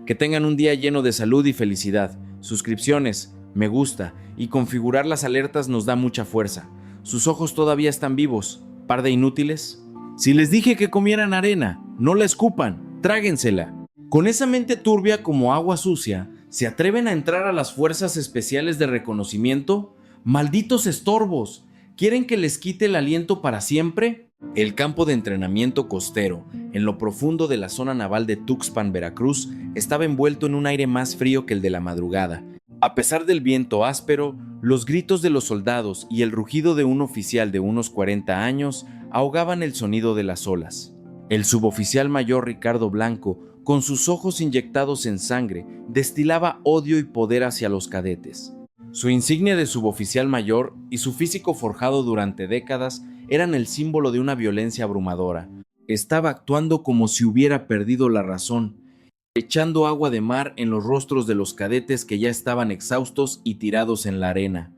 Que tengan un día lleno de salud y felicidad. Suscripciones, me gusta y configurar las alertas nos da mucha fuerza. Sus ojos todavía están vivos, par de inútiles. Si les dije que comieran arena, no la escupan, tráguensela. Con esa mente turbia como agua sucia, ¿se atreven a entrar a las fuerzas especiales de reconocimiento? ¡Malditos estorbos! ¿Quieren que les quite el aliento para siempre? El campo de entrenamiento costero, en lo profundo de la zona naval de Tuxpan, Veracruz, estaba envuelto en un aire más frío que el de la madrugada. A pesar del viento áspero, los gritos de los soldados y el rugido de un oficial de unos 40 años ahogaban el sonido de las olas. El suboficial mayor Ricardo Blanco, con sus ojos inyectados en sangre, destilaba odio y poder hacia los cadetes. Su insignia de suboficial mayor y su físico forjado durante décadas eran el símbolo de una violencia abrumadora. Estaba actuando como si hubiera perdido la razón, echando agua de mar en los rostros de los cadetes que ya estaban exhaustos y tirados en la arena.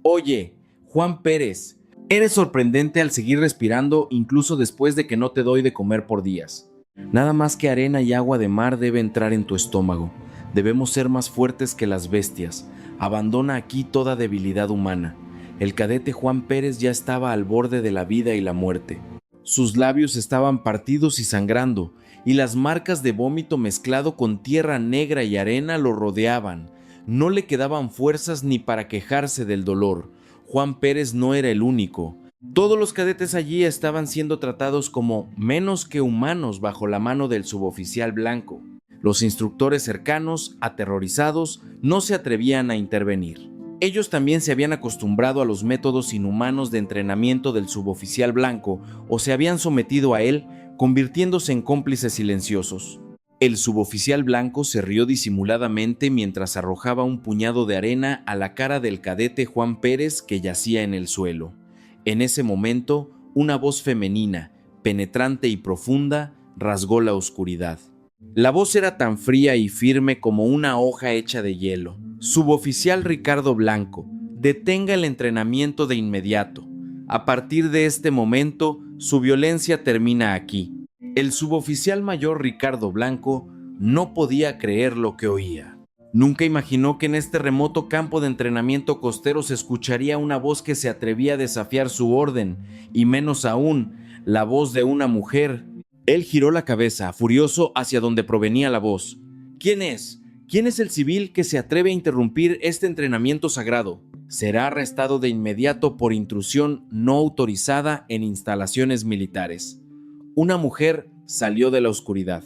Oye, Juan Pérez, eres sorprendente al seguir respirando incluso después de que no te doy de comer por días. Nada más que arena y agua de mar debe entrar en tu estómago. Debemos ser más fuertes que las bestias. Abandona aquí toda debilidad humana. El cadete Juan Pérez ya estaba al borde de la vida y la muerte. Sus labios estaban partidos y sangrando, y las marcas de vómito mezclado con tierra negra y arena lo rodeaban. No le quedaban fuerzas ni para quejarse del dolor. Juan Pérez no era el único. Todos los cadetes allí estaban siendo tratados como menos que humanos bajo la mano del suboficial Blanco. Los instructores cercanos, aterrorizados, no se atrevían a intervenir. Ellos también se habían acostumbrado a los métodos inhumanos de entrenamiento del suboficial Blanco o se habían sometido a él, convirtiéndose en cómplices silenciosos. El suboficial Blanco se rió disimuladamente mientras arrojaba un puñado de arena a la cara del cadete Juan Pérez que yacía en el suelo. En ese momento, una voz femenina, penetrante y profunda, rasgó la oscuridad. La voz era tan fría y firme como una hoja hecha de hielo. Suboficial Ricardo Blanco, detenga el entrenamiento de inmediato. A partir de este momento, su violencia termina aquí. El suboficial mayor Ricardo Blanco no podía creer lo que oía. Nunca imaginó que en este remoto campo de entrenamiento costero se escucharía una voz que se atrevía a desafiar su orden, y menos aún, la voz de una mujer. Él giró la cabeza, furioso, hacia donde provenía la voz. ¿Quién es? ¿Quién es el civil que se atreve a interrumpir este entrenamiento sagrado? Será arrestado de inmediato por intrusión no autorizada en instalaciones militares. Una mujer salió de la oscuridad.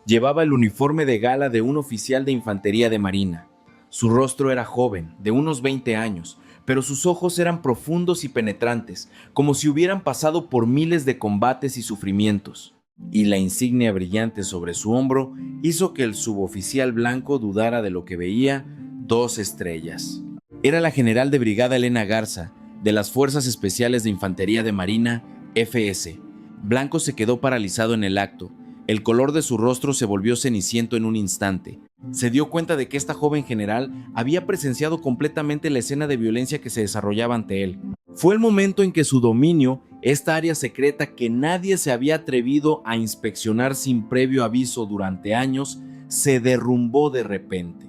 Llevaba el uniforme de gala de un oficial de infantería de marina. Su rostro era joven, de unos 20 años, pero sus ojos eran profundos y penetrantes, como si hubieran pasado por miles de combates y sufrimientos. Y la insignia brillante sobre su hombro hizo que el suboficial Blanco dudara de lo que veía: 2 estrellas. Era la general de brigada Elena Garza, de las Fuerzas Especiales de Infantería de Marina, FS. Blanco se quedó paralizado en el acto. El color de su rostro se volvió ceniciento en un instante. Se dio cuenta de que esta joven general había presenciado completamente la escena de violencia que se desarrollaba ante él. Fue el momento en que su dominio, esta área secreta que nadie se había atrevido a inspeccionar sin previo aviso durante años, se derrumbó de repente.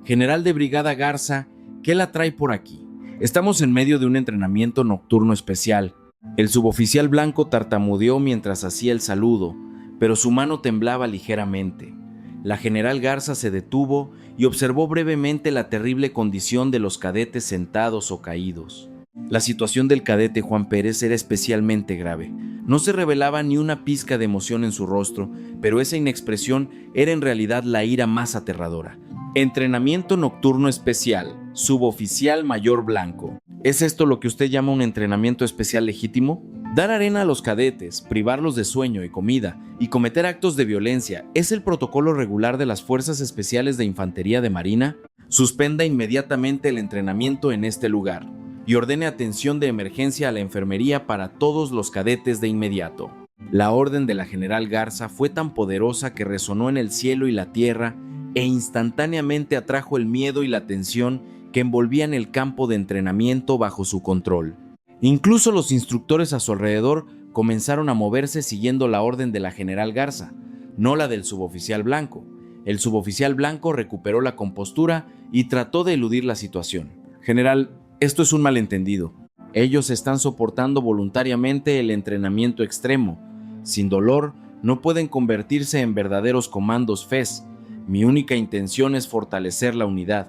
General de brigada Garza, ¿qué la trae por aquí? Estamos en medio de un entrenamiento nocturno especial. El suboficial Blanco tartamudeó mientras hacía el saludo, pero su mano temblaba ligeramente. La general Garza se detuvo y observó brevemente la terrible condición de los cadetes sentados o caídos. La situación del cadete Juan Pérez era especialmente grave. No se revelaba ni una pizca de emoción en su rostro, pero esa inexpresión era en realidad la ira más aterradora. Entrenamiento nocturno especial, suboficial mayor Blanco. ¿Es esto lo que usted llama un entrenamiento especial legítimo? Dar arena a los cadetes, privarlos de sueño y comida y cometer actos de violencia es el protocolo regular de las Fuerzas Especiales de Infantería de Marina. Suspenda inmediatamente el entrenamiento en este lugar y ordene atención de emergencia a la enfermería para todos los cadetes de inmediato. La orden de la general Garza fue tan poderosa que resonó en el cielo y la tierra e instantáneamente atrajo el miedo y la tensión que envolvían el campo de entrenamiento bajo su control. Incluso los instructores a su alrededor comenzaron a moverse siguiendo la orden de la general Garza, no la del suboficial Blanco. El suboficial blanco recuperó la compostura y trató de eludir la situación. General, esto es un malentendido. Ellos están soportando voluntariamente el entrenamiento extremo. Sin dolor, no pueden convertirse en verdaderos comandos FES. Mi única intención es fortalecer la unidad.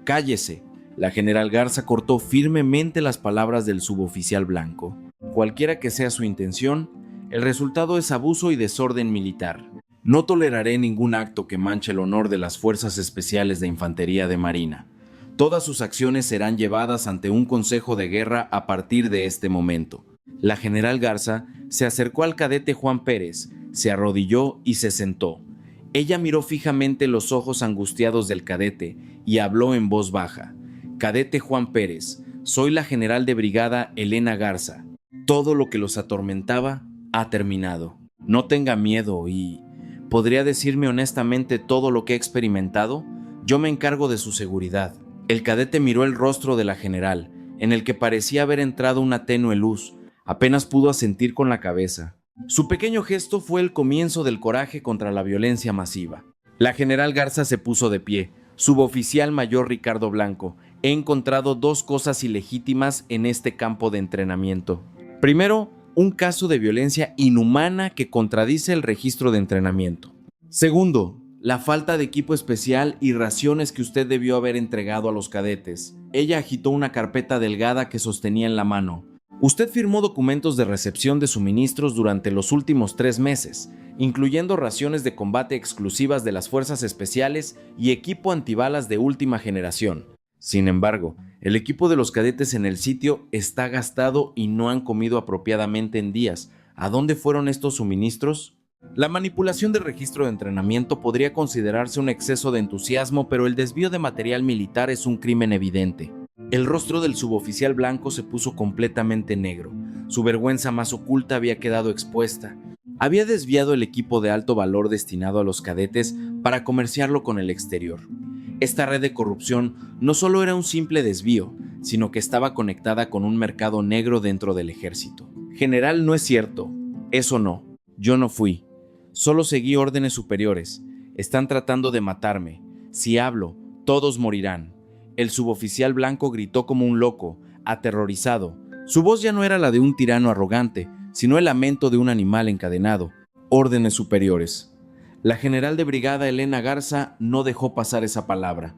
Cállese. La general Garza cortó firmemente las palabras del suboficial blanco. Cualquiera que sea su intención, el resultado es abuso y desorden militar. No toleraré ningún acto que manche el honor de las Fuerzas Especiales de Infantería de Marina. Todas sus acciones serán llevadas ante un consejo de guerra a partir de este momento. La general Garza se acercó al cadete Juan Pérez, se arrodilló y se sentó. Ella miró fijamente los ojos angustiados del cadete y habló en voz baja. Cadete Juan Pérez, soy la general de brigada Elena Garza. Todo lo que los atormentaba ha terminado. No tenga miedo y... ¿podría decirme honestamente todo lo que he experimentado? Yo me encargo de su seguridad. El cadete miró el rostro de la general, en el que parecía haber entrado una tenue luz. Apenas pudo asentir con la cabeza. Su pequeño gesto fue el comienzo del coraje contra la violencia masiva. La general Garza se puso de pie. Suboficial mayor Ricardo Blanco, he encontrado dos cosas ilegítimas en este campo de entrenamiento. Primero, un caso de violencia inhumana que contradice el registro de entrenamiento. Segundo, la falta de equipo especial y raciones que usted debió haber entregado a los cadetes. Ella agitó una carpeta delgada que sostenía en la mano. Usted firmó documentos de recepción de suministros durante los últimos 3 meses, incluyendo raciones de combate exclusivas de las Fuerzas Especiales y equipo antibalas de última generación. Sin embargo, el equipo de los cadetes en el sitio está gastado y no han comido apropiadamente en días. ¿A dónde fueron estos suministros? La manipulación del registro de entrenamiento podría considerarse un exceso de entusiasmo, pero el desvío de material militar es un crimen evidente. El rostro del suboficial blanco se puso completamente negro. Su vergüenza más oculta había quedado expuesta. Había desviado el equipo de alto valor destinado a los cadetes para comerciarlo con el exterior. Esta red de corrupción no solo era un simple desvío, sino que estaba conectada con un mercado negro dentro del ejército. General, no es cierto. Eso no. Yo no fui. Solo seguí órdenes superiores. Están tratando de matarme. Si hablo, todos morirán. El suboficial blanco gritó como un loco, aterrorizado. Su voz ya no era la de un tirano arrogante, sino el lamento de un animal encadenado. Órdenes superiores. La general de brigada Elena Garza no dejó pasar esa palabra.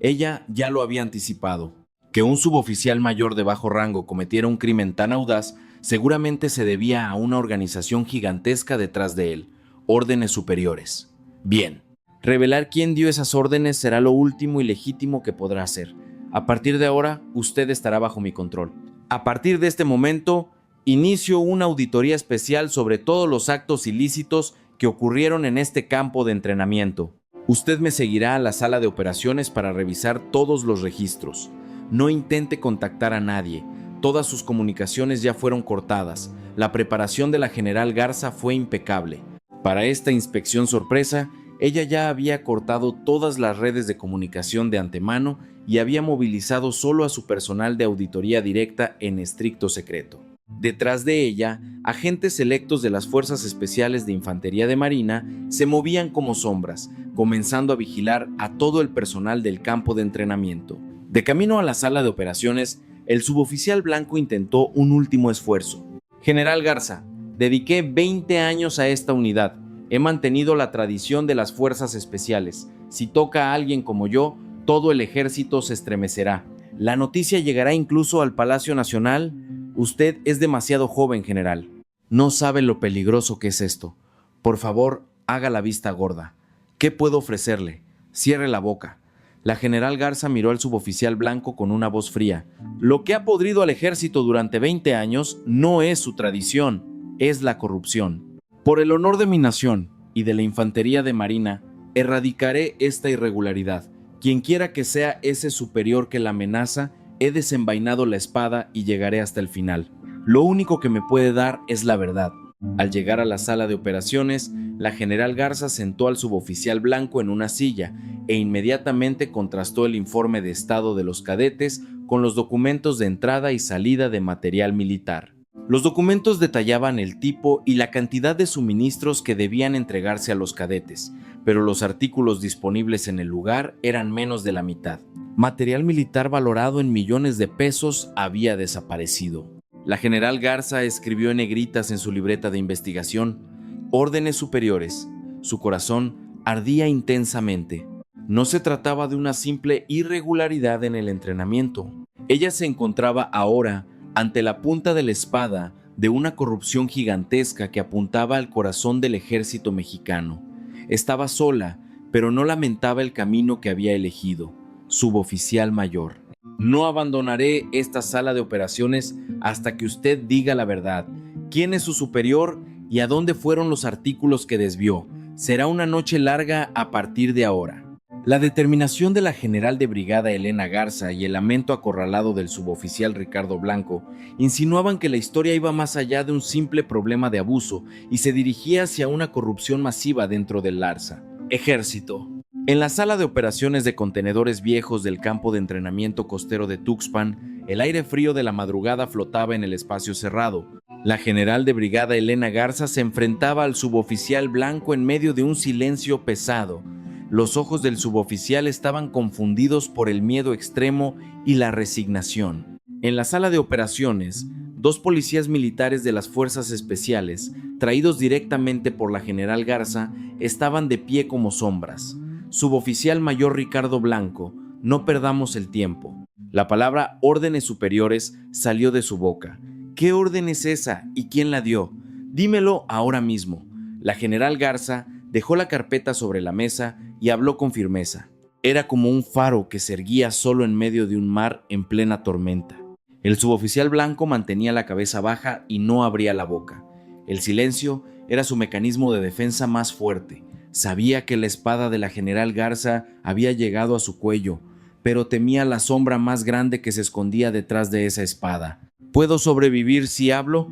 Ella ya lo había anticipado. Que un suboficial mayor de bajo rango cometiera un crimen tan audaz seguramente se debía a una organización gigantesca detrás de él. Órdenes superiores. Bien. Revelar quién dio esas órdenes será lo último y legítimo que podrá hacer. A partir de ahora, usted estará bajo mi control. A partir de este momento, inicio una auditoría especial sobre todos los actos ilícitos que ocurrieron en este campo de entrenamiento. Usted me seguirá a la sala de operaciones para revisar todos los registros. No intente contactar a nadie. Todas sus comunicaciones ya fueron cortadas. La preparación de la general Garza fue impecable. Para esta inspección sorpresa, ella ya había cortado todas las redes de comunicación de antemano y había movilizado solo a su personal de auditoría directa en estricto secreto. Detrás de ella, agentes selectos de las Fuerzas Especiales de Infantería de Marina se movían como sombras, comenzando a vigilar a todo el personal del campo de entrenamiento. De camino a la sala de operaciones, el suboficial blanco intentó un último esfuerzo. General Garza, dediqué 20 años a esta unidad. He mantenido la tradición de las Fuerzas Especiales. Si toca a alguien como yo, todo el ejército se estremecerá. La noticia llegará incluso al Palacio Nacional. Usted es demasiado joven, general. No sabe lo peligroso que es esto. Por favor, haga la vista gorda. ¿Qué puedo ofrecerle? Cierre la boca. La general Garza miró al suboficial blanco con una voz fría. Lo que ha podrido al ejército durante 20 años no es su tradición, es la corrupción. Por el honor de mi nación y de la infantería de Marina, erradicaré esta irregularidad. Quienquiera que sea ese superior que la amenaza, he desenvainado la espada y llegaré hasta el final. Lo único que me puede dar es la verdad. Al llegar a la sala de operaciones, la general Garza sentó al suboficial blanco en una silla e inmediatamente contrastó el informe de estado de los cadetes con los documentos de entrada y salida de material militar. Los documentos detallaban el tipo y la cantidad de suministros que debían entregarse a los cadetes, pero los artículos disponibles en el lugar eran menos de la mitad. Material militar valorado en millones de pesos había desaparecido. La general Garza escribió en negritas en su libreta de investigación: órdenes superiores. Su corazón ardía intensamente. No se trataba de una simple irregularidad en el entrenamiento. Ella se encontraba ahora ante la punta de la espada de una corrupción gigantesca que apuntaba al corazón del ejército mexicano. Estaba sola, pero no lamentaba el camino que había elegido. Suboficial mayor: no abandonaré esta sala de operaciones hasta que usted diga la verdad. ¿Quién es su superior y a dónde fueron los artículos que desvió? Será una noche larga a partir de ahora. La determinación de la general de brigada Elena Garza y el lamento acorralado del suboficial Ricardo Blanco insinuaban que la historia iba más allá de un simple problema de abuso y se dirigía hacia una corrupción masiva dentro del Larza. Ejército. En la sala de operaciones de contenedores viejos del campo de entrenamiento costero de Tuxpan, el aire frío de la madrugada flotaba en el espacio cerrado. La general de brigada Elena Garza se enfrentaba al suboficial Blanco en medio de un silencio pesado. Los ojos del suboficial estaban confundidos por el miedo extremo y la resignación. En la sala de operaciones, dos policías militares de las fuerzas especiales, traídos directamente por la general Garza, estaban de pie como sombras. Suboficial mayor Ricardo Blanco, no perdamos el tiempo. La palabra órdenes superiores salió de su boca. ¿Qué orden es esa y quién la dio? Dímelo ahora mismo. La general Garza dejó la carpeta sobre la mesa y habló con firmeza. Era como un faro que se erguía solo en medio de un mar en plena tormenta. El suboficial Blanco mantenía la cabeza baja y no abría la boca. El silencio era su mecanismo de defensa más fuerte. Sabía que la espada de la general Garza había llegado a su cuello, pero temía la sombra más grande que se escondía detrás de esa espada. ¿Puedo sobrevivir si hablo?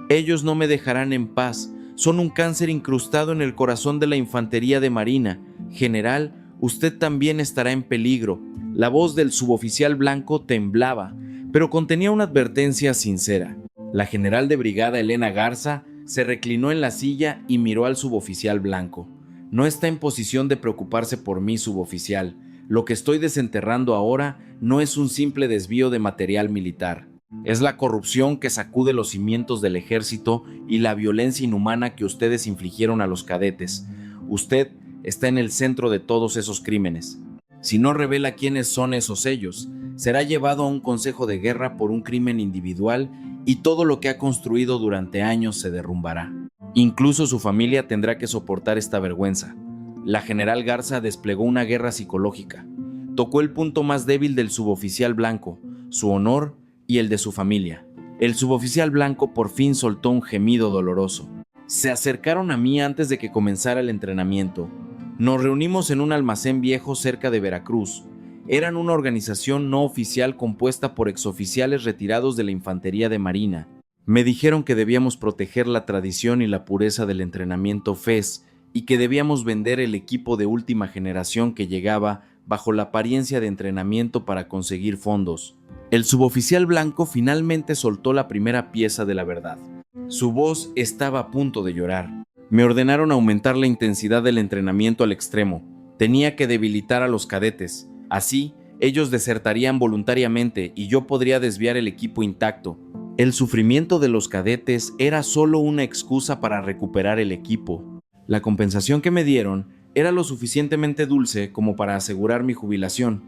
Ellos no me dejarán en paz. Son un cáncer incrustado en el corazón de la infantería de marina. General, usted también estará en peligro. La voz del suboficial Blanco temblaba, pero contenía una advertencia sincera. La general de brigada Elena Garza se reclinó en la silla y miró al suboficial Blanco. No está en posición de preocuparse por mí, suboficial. Lo que estoy desenterrando ahora no es un simple desvío de material militar. Es la corrupción que sacude los cimientos del ejército y la violencia inhumana que ustedes infligieron a los cadetes. Usted está en el centro de todos esos crímenes. Si no revela quiénes son esos ellos, será llevado a un consejo de guerra por un crimen individual y todo lo que ha construido durante años se derrumbará. Incluso su familia tendrá que soportar esta vergüenza. La general Garza desplegó una guerra psicológica. Tocó el punto más débil del suboficial Blanco, su honor y el de su familia. El suboficial Blanco por fin soltó un gemido doloroso. Se acercaron a mí antes de que comenzara el entrenamiento. Nos reunimos en un almacén viejo cerca de Veracruz. Eran una organización no oficial compuesta por exoficiales retirados de la infantería de marina. Me dijeron que debíamos proteger la tradición y la pureza del entrenamiento FES y que debíamos vender el equipo de última generación que llegaba bajo la apariencia de entrenamiento para conseguir fondos. El suboficial Blanco finalmente soltó la primera pieza de la verdad. Su voz estaba a punto de llorar. Me ordenaron aumentar la intensidad del entrenamiento al extremo. Tenía que debilitar a los cadetes. Así, ellos desertarían voluntariamente y yo podría desviar el equipo intacto. El sufrimiento de los cadetes era solo una excusa para recuperar el equipo. La compensación que me dieron era lo suficientemente dulce como para asegurar mi jubilación.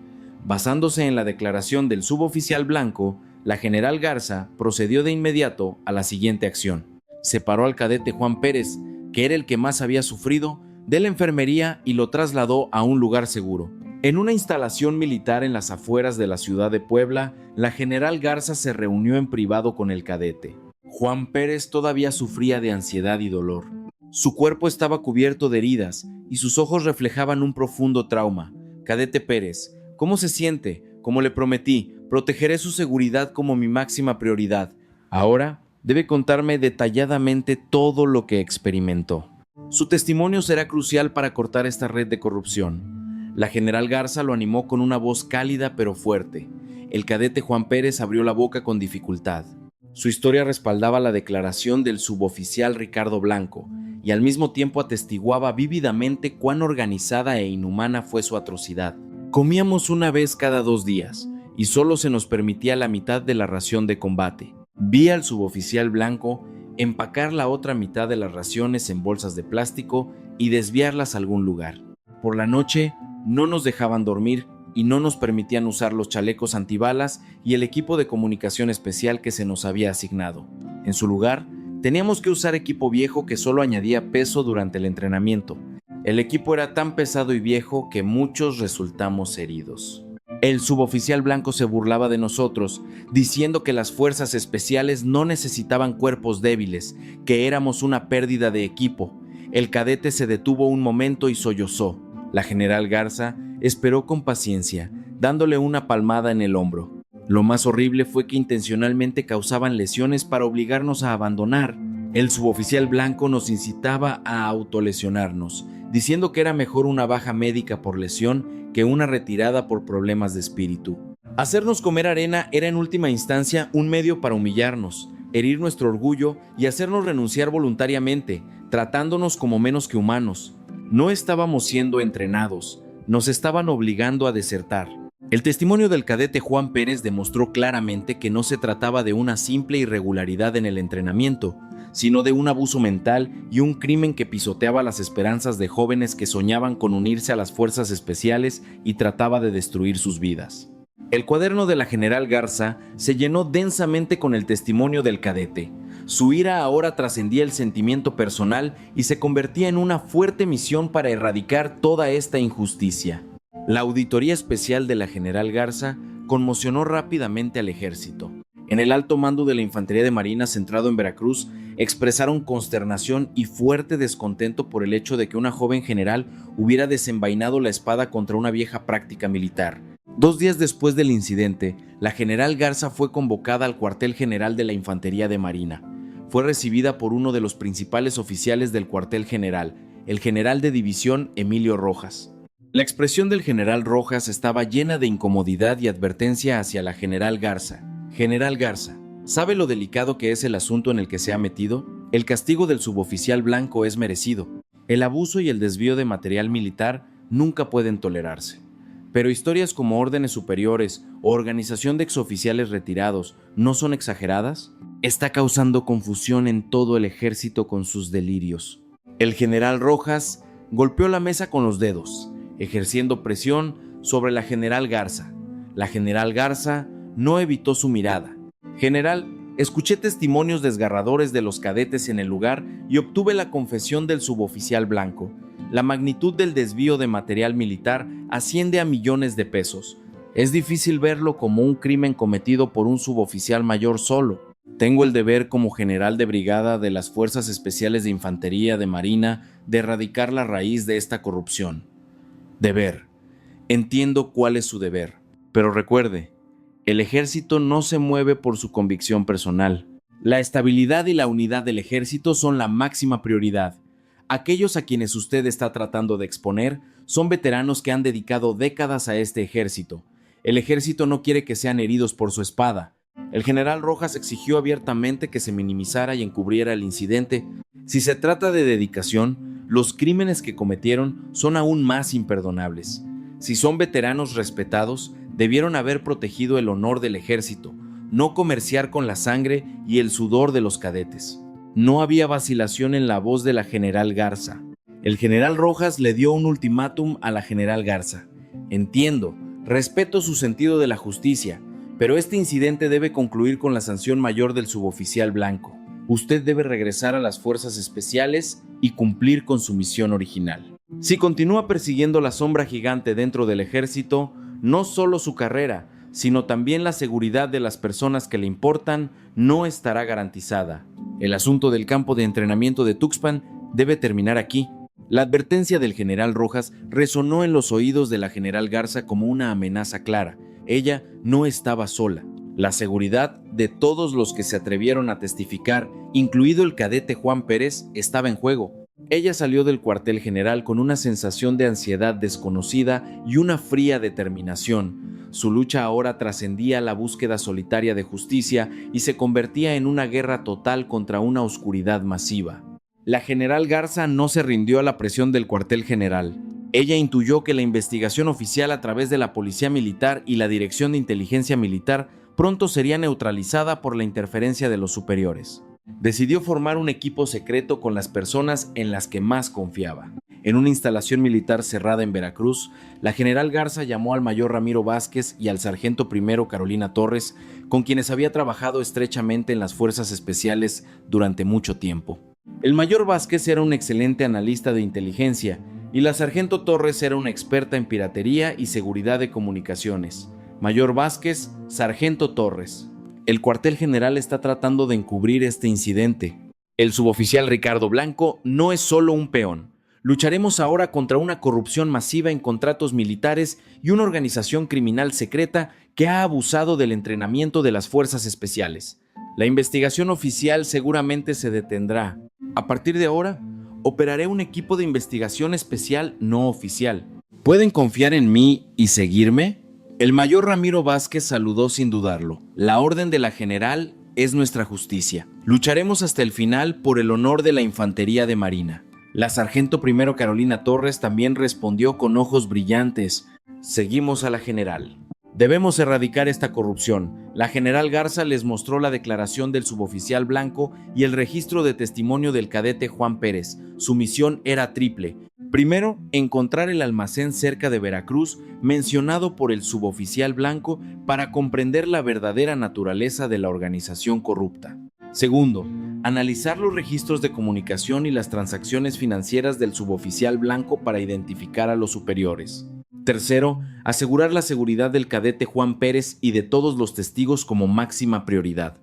Basándose en la declaración del suboficial Blanco, la general Garza procedió de inmediato a la siguiente acción. Separó al cadete Juan Pérez, que era el que más había sufrido, de la enfermería y lo trasladó a un lugar seguro. En una instalación militar en las afueras de la ciudad de Puebla, la general Garza se reunió en privado con el cadete. Juan Pérez todavía sufría de ansiedad y dolor. Su cuerpo estaba cubierto de heridas y sus ojos reflejaban un profundo trauma. Cadete Pérez, ¿cómo se siente? Como le prometí, protegeré su seguridad como mi máxima prioridad. Ahora debe contarme detalladamente todo lo que experimentó. Su testimonio será crucial para cortar esta red de corrupción. La general Garza lo animó con una voz cálida pero fuerte. El cadete Juan Pérez abrió la boca con dificultad. Su historia respaldaba la declaración del suboficial Ricardo Blanco, y al mismo tiempo atestiguaba vívidamente cuán organizada e inhumana fue su atrocidad. Comíamos una vez cada 2 días, y solo se nos permitía la mitad de la ración de combate. Vi al suboficial blanco empacar la otra mitad de las raciones en bolsas de plástico y desviarlas a algún lugar. Por la noche no nos dejaban dormir y no nos permitían usar los chalecos antibalas y el equipo de comunicación especial que se nos había asignado. En su lugar, teníamos que usar equipo viejo que solo añadía peso durante el entrenamiento. El equipo era tan pesado y viejo que muchos resultamos heridos. El suboficial blanco se burlaba de nosotros, diciendo que las fuerzas especiales no necesitaban cuerpos débiles, que éramos una pérdida de equipo. El cadete se detuvo un momento y sollozó. La general Garza esperó con paciencia, dándole una palmada en el hombro. Lo más horrible fue que intencionalmente causaban lesiones para obligarnos a abandonar. El suboficial blanco nos incitaba a autolesionarnos, diciendo que era mejor una baja médica por lesión que una retirada por problemas de espíritu. Hacernos comer arena era en última instancia un medio para humillarnos, herir nuestro orgullo y hacernos renunciar voluntariamente, tratándonos como menos que humanos. No estábamos siendo entrenados, nos estaban obligando a desertar. El testimonio del cadete Juan Pérez demostró claramente que no se trataba de una simple irregularidad en el entrenamiento, sino de un abuso mental y un crimen que pisoteaba las esperanzas de jóvenes que soñaban con unirse a las fuerzas especiales y trataba de destruir sus vidas. El cuaderno de la general Garza se llenó densamente con el testimonio del cadete. Su ira ahora trascendía el sentimiento personal y se convertía en una fuerte misión para erradicar toda esta injusticia. La auditoría especial de la general Garza conmocionó rápidamente al ejército. En el alto mando de la Infantería de Marina centrado en Veracruz, expresaron consternación y fuerte descontento por el hecho de que una joven general hubiera desenvainado la espada contra una vieja práctica militar. 2 días después del incidente, la general Garza fue convocada al cuartel general de la Infantería de Marina. Fue recibida por uno de los principales oficiales del cuartel general, el general de división Emilio Rojas. La expresión del general Rojas estaba llena de incomodidad y advertencia hacia la general Garza. General Garza, ¿sabe lo delicado que es el asunto en el que se ha metido? El castigo del suboficial blanco es merecido. El abuso y el desvío de material militar nunca pueden tolerarse. Pero historias como órdenes superiores o organización de exoficiales retirados ¿no son exageradas? Está causando confusión en todo el ejército con sus delirios. El general Rojas golpeó la mesa con los dedos, ejerciendo presión sobre la general Garza. La general Garza no evitó su mirada. General, escuché testimonios desgarradores de los cadetes en el lugar y obtuve la confesión del suboficial blanco. La magnitud del desvío de material militar asciende a millones de pesos. Es difícil verlo como un crimen cometido por un suboficial mayor solo. Tengo el deber como general de brigada de las Fuerzas Especiales de Infantería de Marina de erradicar la raíz de esta corrupción. Deber. Entiendo cuál es su deber, pero recuerde, el ejército no se mueve por su convicción personal. La estabilidad y la unidad del ejército son la máxima prioridad. Aquellos a quienes usted está tratando de exponer son veteranos que han dedicado décadas a este ejército. El ejército no quiere que sean heridos por su espada. El general Rojas exigió abiertamente que se minimizara y encubriera el incidente. Si se trata de dedicación, los crímenes que cometieron son aún más imperdonables. Si son veteranos respetados, debieron haber protegido el honor del ejército, no comerciar con la sangre y el sudor de los cadetes. No había vacilación en la voz de la general Garza. El general Rojas le dio un ultimátum a la general Garza. Entiendo, respeto su sentido de la justicia, pero este incidente debe concluir con la sanción mayor del suboficial blanco. Usted debe regresar a las fuerzas especiales y cumplir con su misión original. Si continúa persiguiendo la sombra gigante dentro del ejército, no solo su carrera, sino también la seguridad de las personas que le importan no estará garantizada. El asunto del campo de entrenamiento de Tuxpan debe terminar aquí. La advertencia del general Rojas resonó en los oídos de la general Garza como una amenaza clara. Ella no estaba sola. La seguridad de todos los que se atrevieron a testificar, incluido el cadete Juan Pérez, estaba en juego. Ella salió del cuartel general con una sensación de ansiedad desconocida y una fría determinación. Su lucha ahora trascendía la búsqueda solitaria de justicia y se convertía en una guerra total contra una oscuridad masiva. La general Garza no se rindió a la presión del cuartel general. Ella intuyó que la investigación oficial a través de la Policía Militar y la Dirección de Inteligencia Militar pronto sería neutralizada por la interferencia de los superiores. Decidió formar un equipo secreto con las personas en las que más confiaba. En una instalación militar cerrada en Veracruz, la general Garza llamó al mayor Ramiro Vázquez y al sargento primero Carolina Torres, con quienes había trabajado estrechamente en las fuerzas especiales durante mucho tiempo. El mayor Vázquez era un excelente analista de inteligencia y la sargento Torres era una experta en piratería y seguridad de comunicaciones. Mayor Vázquez, sargento Torres. El cuartel general está tratando de encubrir este incidente. El suboficial Ricardo Blanco no es solo un peón. Lucharemos ahora contra una corrupción masiva en contratos militares y una organización criminal secreta que ha abusado del entrenamiento de las fuerzas especiales. La investigación oficial seguramente se detendrá. A partir de ahora, operaré un equipo de investigación especial no oficial. ¿Pueden confiar en mí y seguirme? El mayor Ramiro Vázquez saludó sin dudarlo. La orden de la general es nuestra justicia. Lucharemos hasta el final por el honor de la infantería de marina. La sargento primero Carolina Torres también respondió con ojos brillantes. Seguimos a la general. Debemos erradicar esta corrupción. La general Garza les mostró la declaración del suboficial Blanco y el registro de testimonio del cadete Juan Pérez. Su misión era triple. Primero, encontrar el almacén cerca de Veracruz mencionado por el suboficial Blanco para comprender la verdadera naturaleza de la organización corrupta. Segundo, analizar los registros de comunicación y las transacciones financieras del suboficial Blanco para identificar a los superiores. Tercero, asegurar la seguridad del cadete Juan Pérez y de todos los testigos como máxima prioridad.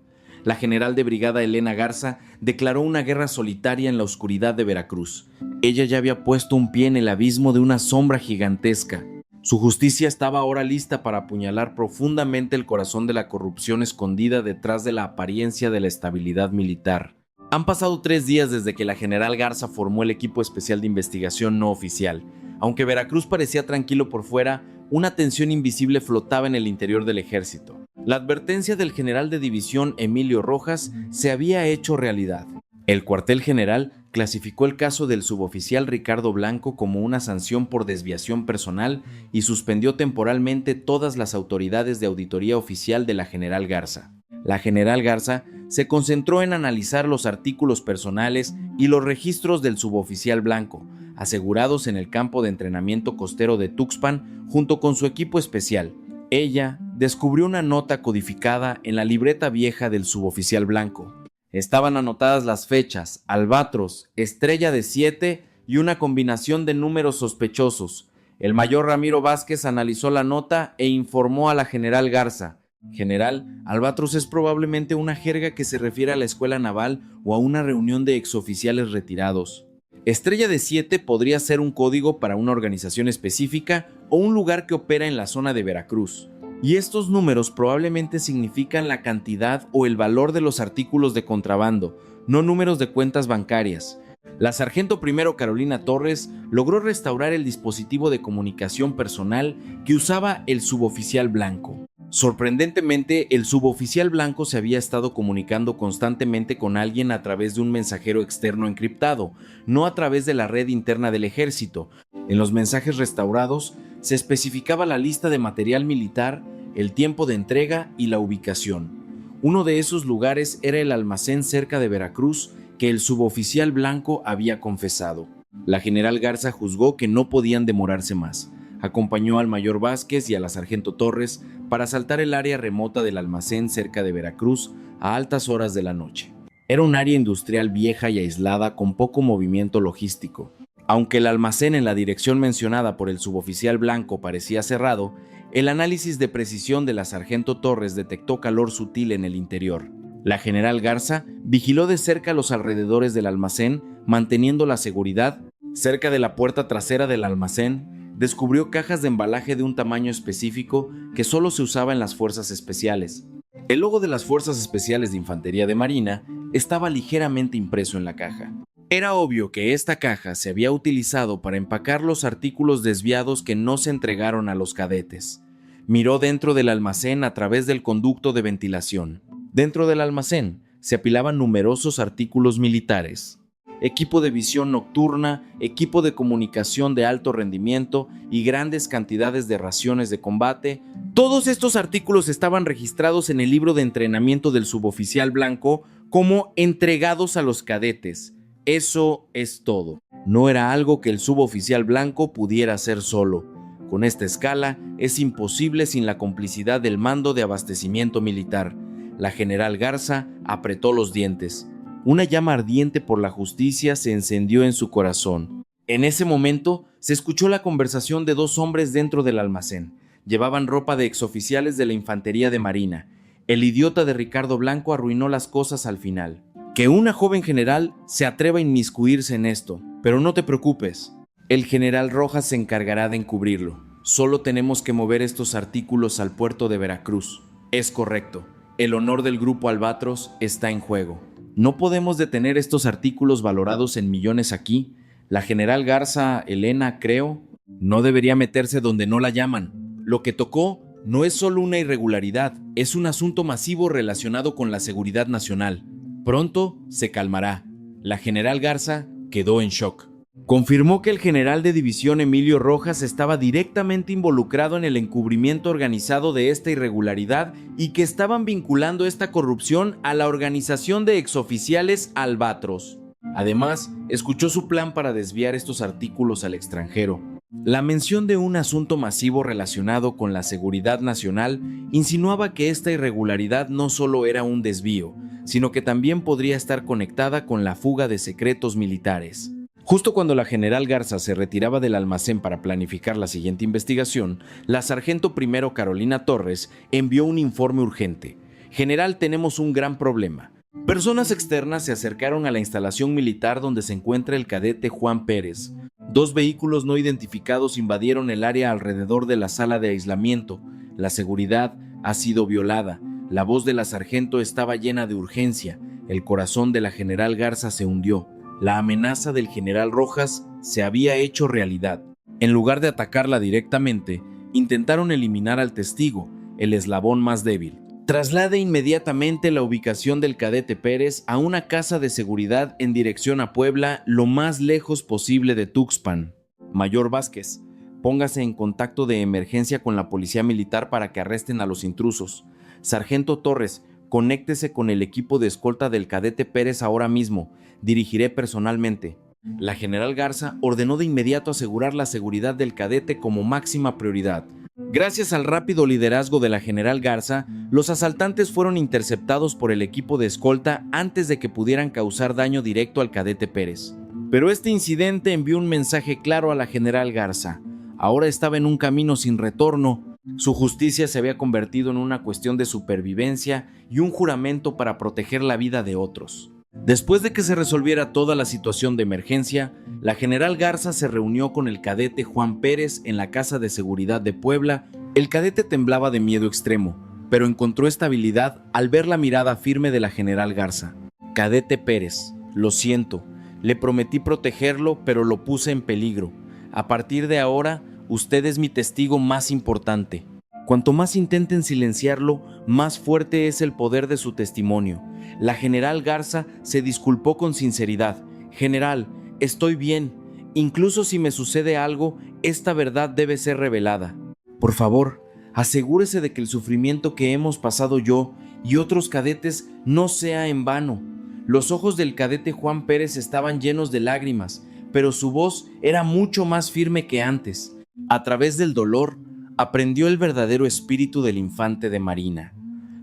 La general de brigada Elena Garza declaró una guerra solitaria en la oscuridad de Veracruz. Ella ya había puesto un pie en el abismo de una sombra gigantesca. Su justicia estaba ahora lista para apuñalar profundamente el corazón de la corrupción escondida detrás de la apariencia de la estabilidad militar. Han pasado 3 días desde que la general Garza formó el equipo especial de investigación no oficial. Aunque Veracruz parecía tranquilo por fuera, una tensión invisible flotaba en el interior del ejército. La advertencia del general de división Emilio Rojas se había hecho realidad. El cuartel general clasificó el caso del suboficial Ricardo Blanco como una sanción por desviación personal y suspendió temporalmente todas las autoridades de auditoría oficial de la general Garza. La general Garza se concentró en analizar los artículos personales y los registros del suboficial Blanco, asegurados en el campo de entrenamiento costero de Tuxpan junto con su equipo especial. Ella descubrió una nota codificada en la libreta vieja del suboficial Blanco. Estaban anotadas las fechas, albatros, estrella de 7 y una combinación de números sospechosos. El mayor Ramiro Vázquez analizó la nota e informó a la general Garza. General, albatros es probablemente una jerga que se refiere a la escuela naval o a una reunión de exoficiales retirados. Estrella de 7 podría ser un código para una organización específica o un lugar que opera en la zona de Veracruz. Y estos números probablemente significan la cantidad o el valor de los artículos de contrabando, no números de cuentas bancarias. La sargento primero Carolina Torres logró restaurar el dispositivo de comunicación personal que usaba el suboficial Blanco. Sorprendentemente, el suboficial Blanco se había estado comunicando constantemente con alguien a través de un mensajero externo encriptado, no a través de la red interna del ejército. En los mensajes restaurados se especificaba la lista de material militar, el tiempo de entrega y la ubicación. Uno de esos lugares era el almacén cerca de Veracruz que el suboficial Blanco había confesado. La general Garza juzgó que no podían demorarse más. Acompañó al mayor Vázquez y a la sargento Torres para asaltar el área remota del almacén cerca de Veracruz a altas horas de la noche. Era un área industrial vieja y aislada con poco movimiento logístico. Aunque el almacén en la dirección mencionada por el suboficial Blanco parecía cerrado, el análisis de precisión de la sargento Torres detectó calor sutil en el interior. La general Garza vigiló de cerca los alrededores del almacén, manteniendo la seguridad. Cerca de la puerta trasera del almacén, descubrió cajas de embalaje de un tamaño específico que solo se usaba en las fuerzas especiales. El logo de las Fuerzas Especiales de Infantería de Marina estaba ligeramente impreso en la caja. Era obvio que esta caja se había utilizado para empacar los artículos desviados que no se entregaron a los cadetes. Miró dentro del almacén a través del conducto de ventilación. Dentro del almacén se apilaban numerosos artículos militares. equipo de visión nocturna, equipo de comunicación de alto rendimiento y grandes cantidades de raciones de combate. Todos estos artículos estaban registrados en el libro de entrenamiento del suboficial blanco como entregados a los cadetes. Eso es todo. No era algo que el suboficial blanco pudiera hacer solo. Con esta escala es imposible sin la complicidad del mando de abastecimiento militar. La general Garza apretó los dientes. Una llama ardiente por la justicia se encendió en su corazón. En ese momento se escuchó la conversación de dos hombres dentro del almacén. Llevaban ropa de exoficiales de la infantería de marina. El idiota de Ricardo Blanco arruinó las cosas al final. Que una joven general se atreva a inmiscuirse en esto, pero no te preocupes. El general Rojas se encargará de encubrirlo. Solo tenemos que mover estos artículos al puerto de Veracruz. Es correcto. El honor del grupo Albatros está en juego. No podemos detener estos artículos valorados en millones aquí. La general Garza, Elena, creo, no debería meterse donde no la llaman. Lo que tocó no es solo una irregularidad, es un asunto masivo relacionado con la seguridad nacional. Pronto se calmará. La general Garza quedó en shock. Confirmó que el general de división Emilio Rojas estaba directamente involucrado en el encubrimiento organizado de esta irregularidad y que estaban vinculando esta corrupción a la organización de exoficiales Albatros. Además, escuchó su plan para desviar estos artículos al extranjero. La mención de un asunto masivo relacionado con la seguridad nacional insinuaba que esta irregularidad no solo era un desvío, sino que también podría estar conectada con la fuga de secretos militares. Justo cuando la general Garza se retiraba del almacén para planificar la siguiente investigación, la sargento primero Carolina Torres envió un informe urgente. General, tenemos un gran problema. Personas externas se acercaron a la instalación militar donde se encuentra el cadete Juan Pérez. 2 vehículos no identificados invadieron el área alrededor de la sala de aislamiento. La seguridad ha sido violada. La voz de la sargento estaba llena de urgencia. El corazón de la general Garza se hundió. La amenaza del general Rojas se había hecho realidad. En lugar de atacarla directamente, intentaron eliminar al testigo, el eslabón más débil. Traslade inmediatamente la ubicación del cadete Pérez a una casa de seguridad en dirección a Puebla, lo más lejos posible de Tuxpan. Mayor Vázquez, póngase en contacto de emergencia con la policía militar para que arresten a los intrusos. Sargento Torres, conéctese con el equipo de escolta del cadete Pérez ahora mismo. Dirigiré personalmente. La general Garza ordenó de inmediato asegurar la seguridad del cadete como máxima prioridad. Gracias al rápido liderazgo de la general Garza, los asaltantes fueron interceptados por el equipo de escolta antes de que pudieran causar daño directo al cadete Pérez. Pero este incidente envió un mensaje claro a la general Garza. Ahora estaba en un camino sin retorno. Su justicia se había convertido en una cuestión de supervivencia y un juramento para proteger la vida de otros. Después de que se resolviera toda la situación de emergencia, la general Garza se reunió con el cadete Juan Pérez en la Casa de Seguridad de Puebla. El cadete temblaba de miedo extremo, pero encontró estabilidad al ver la mirada firme de la general Garza. Cadete Pérez, lo siento, le prometí protegerlo, pero lo puse en peligro. A partir de ahora, usted es mi testigo más importante. Cuanto más intenten silenciarlo, más fuerte es el poder de su testimonio. La general Garza se disculpó con sinceridad. General, estoy bien. Incluso si me sucede algo, esta verdad debe ser revelada. Por favor, asegúrese de que el sufrimiento que hemos pasado yo y otros cadetes no sea en vano. Los ojos del cadete Juan Pérez estaban llenos de lágrimas, pero su voz era mucho más firme que antes. A través del dolor, aprendió el verdadero espíritu del infante de marina.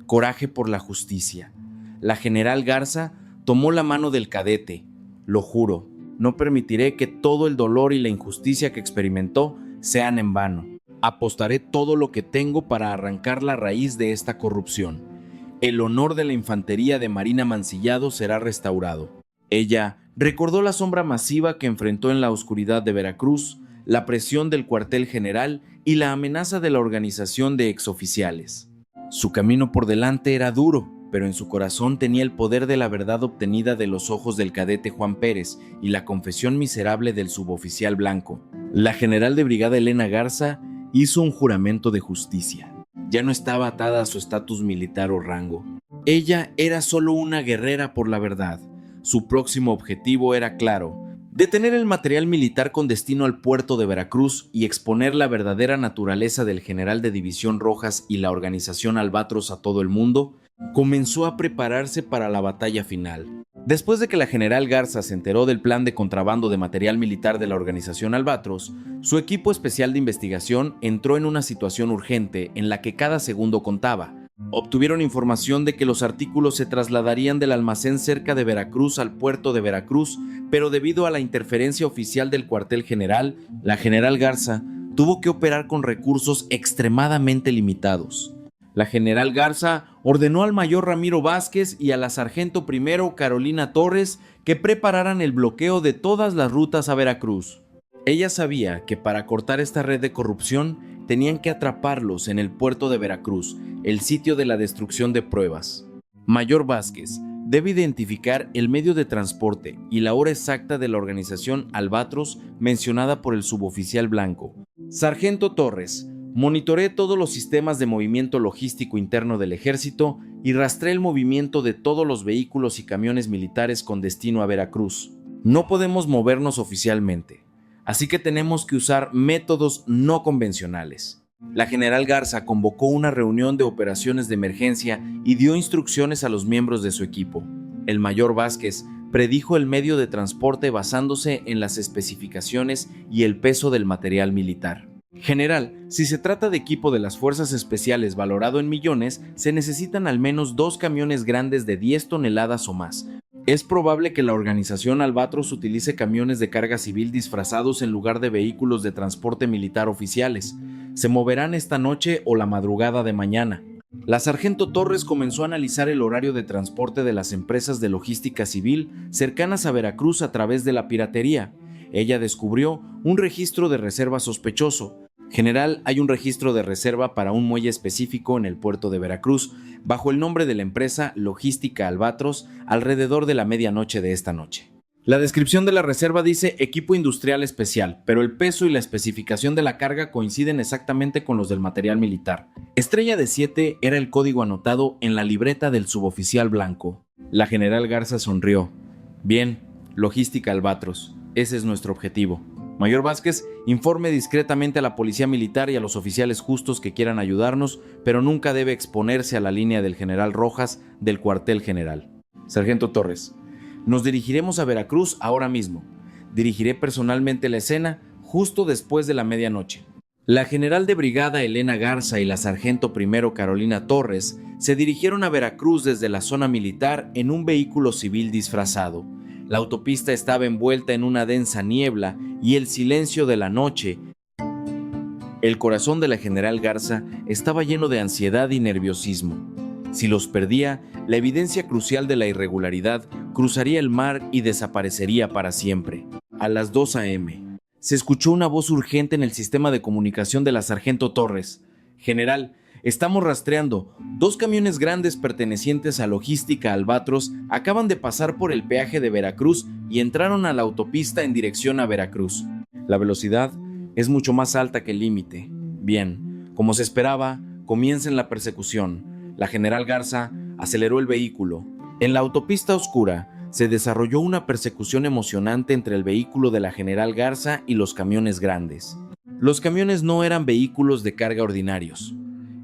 Coraje por la justicia. La general Garza tomó la mano del cadete. Lo juro, no permitiré que todo el dolor y la injusticia que experimentó sean en vano. Apostaré todo lo que tengo para arrancar la raíz de esta corrupción. El honor de la infantería de Marina Mancillado será restaurado. Ella recordó la sombra masiva que enfrentó en la oscuridad de Veracruz, la presión del cuartel general y la amenaza de la organización de exoficiales. Su camino por delante era duro, pero en su corazón tenía el poder de la verdad obtenida de los ojos del cadete Juan Pérez y la confesión miserable del suboficial blanco. La general de brigada Elena Garza hizo un juramento de justicia. Ya no estaba atada a su estatus militar o rango. Ella era solo una guerrera por la verdad. Su próximo objetivo era claro: detener el material militar con destino al puerto de Veracruz y exponer la verdadera naturaleza del general de División Rojas y la organización Albatros a todo el mundo. Comenzó a prepararse para la batalla final. Después de que la general Garza se enteró del plan de contrabando de material militar de la organización Albatros, su equipo especial de investigación entró en una situación urgente en la que cada segundo contaba. Obtuvieron información de que los artículos se trasladarían del almacén cerca de Veracruz al puerto de Veracruz, pero debido a la interferencia oficial del cuartel general, la general Garza tuvo que operar con recursos extremadamente limitados. La general Garza ordenó al mayor Ramiro Vázquez y a la sargento primero Carolina Torres que prepararan el bloqueo de todas las rutas a Veracruz. Ella sabía que para cortar esta red de corrupción tenían que atraparlos en el puerto de Veracruz, el sitio de la destrucción de pruebas. Mayor Vázquez debe identificar el medio de transporte y la hora exacta de la organización Albatros mencionada por el suboficial Blanco. Sargento Torres, monitoree todos los sistemas de movimiento logístico interno del ejército y rastree el movimiento de todos los vehículos y camiones militares con destino a Veracruz. No podemos movernos oficialmente, así que tenemos que usar métodos no convencionales. La general Garza convocó una reunión de operaciones de emergencia y dio instrucciones a los miembros de su equipo. El mayor Vázquez predijo el medio de transporte basándose en las especificaciones y el peso del material militar. General, si se trata de equipo de las fuerzas especiales valorado en millones, se necesitan al menos 2 camiones grandes de 10 toneladas o más. Es probable que la organización Albatros utilice camiones de carga civil disfrazados en lugar de vehículos de transporte militar oficiales. Se moverán esta noche o la madrugada de mañana. La sargento Torres comenzó a analizar el horario de transporte de las empresas de logística civil cercanas a Veracruz a través de la piratería. Ella descubrió un registro de reserva sospechoso. General, hay un registro de reserva para un muelle específico en el puerto de Veracruz, bajo el nombre de la empresa Logística Albatros, alrededor de la medianoche de esta noche. La descripción de la reserva dice equipo industrial especial, pero el peso y la especificación de la carga coinciden exactamente con los del material militar. Estrella de 7 era el código anotado en la libreta del suboficial Blanco. La general Garza sonrió. Bien, Logística Albatros, ese es nuestro objetivo. Mayor Vázquez, informe discretamente a la policía militar y a los oficiales justos que quieran ayudarnos, pero nunca debe exponerse a la línea del general Rojas del cuartel general. Sargento Torres, nos dirigiremos a Veracruz ahora mismo. Dirigiré personalmente la escena justo después de la medianoche. La general de brigada Elena Garza y la sargento primero Carolina Torres se dirigieron a Veracruz desde la zona militar en un vehículo civil disfrazado. La autopista estaba envuelta en una densa niebla y el silencio de la noche. El corazón de la general Garza estaba lleno de ansiedad y nerviosismo. Si los perdía, la evidencia crucial de la irregularidad cruzaría el mar y desaparecería para siempre. A las 2 a.m. se escuchó una voz urgente en el sistema de comunicación de la sargento Torres. General, estamos rastreando. 2 camiones grandes pertenecientes a Logística Albatros acaban de pasar por el peaje de Veracruz y entraron a la autopista en dirección a Veracruz. La velocidad es mucho más alta que el límite. Bien, como se esperaba, comiencen la persecución. La general Garza aceleró el vehículo. En la autopista oscura se desarrolló una persecución emocionante entre el vehículo de la general Garza y los camiones grandes. Los camiones no eran vehículos de carga ordinarios.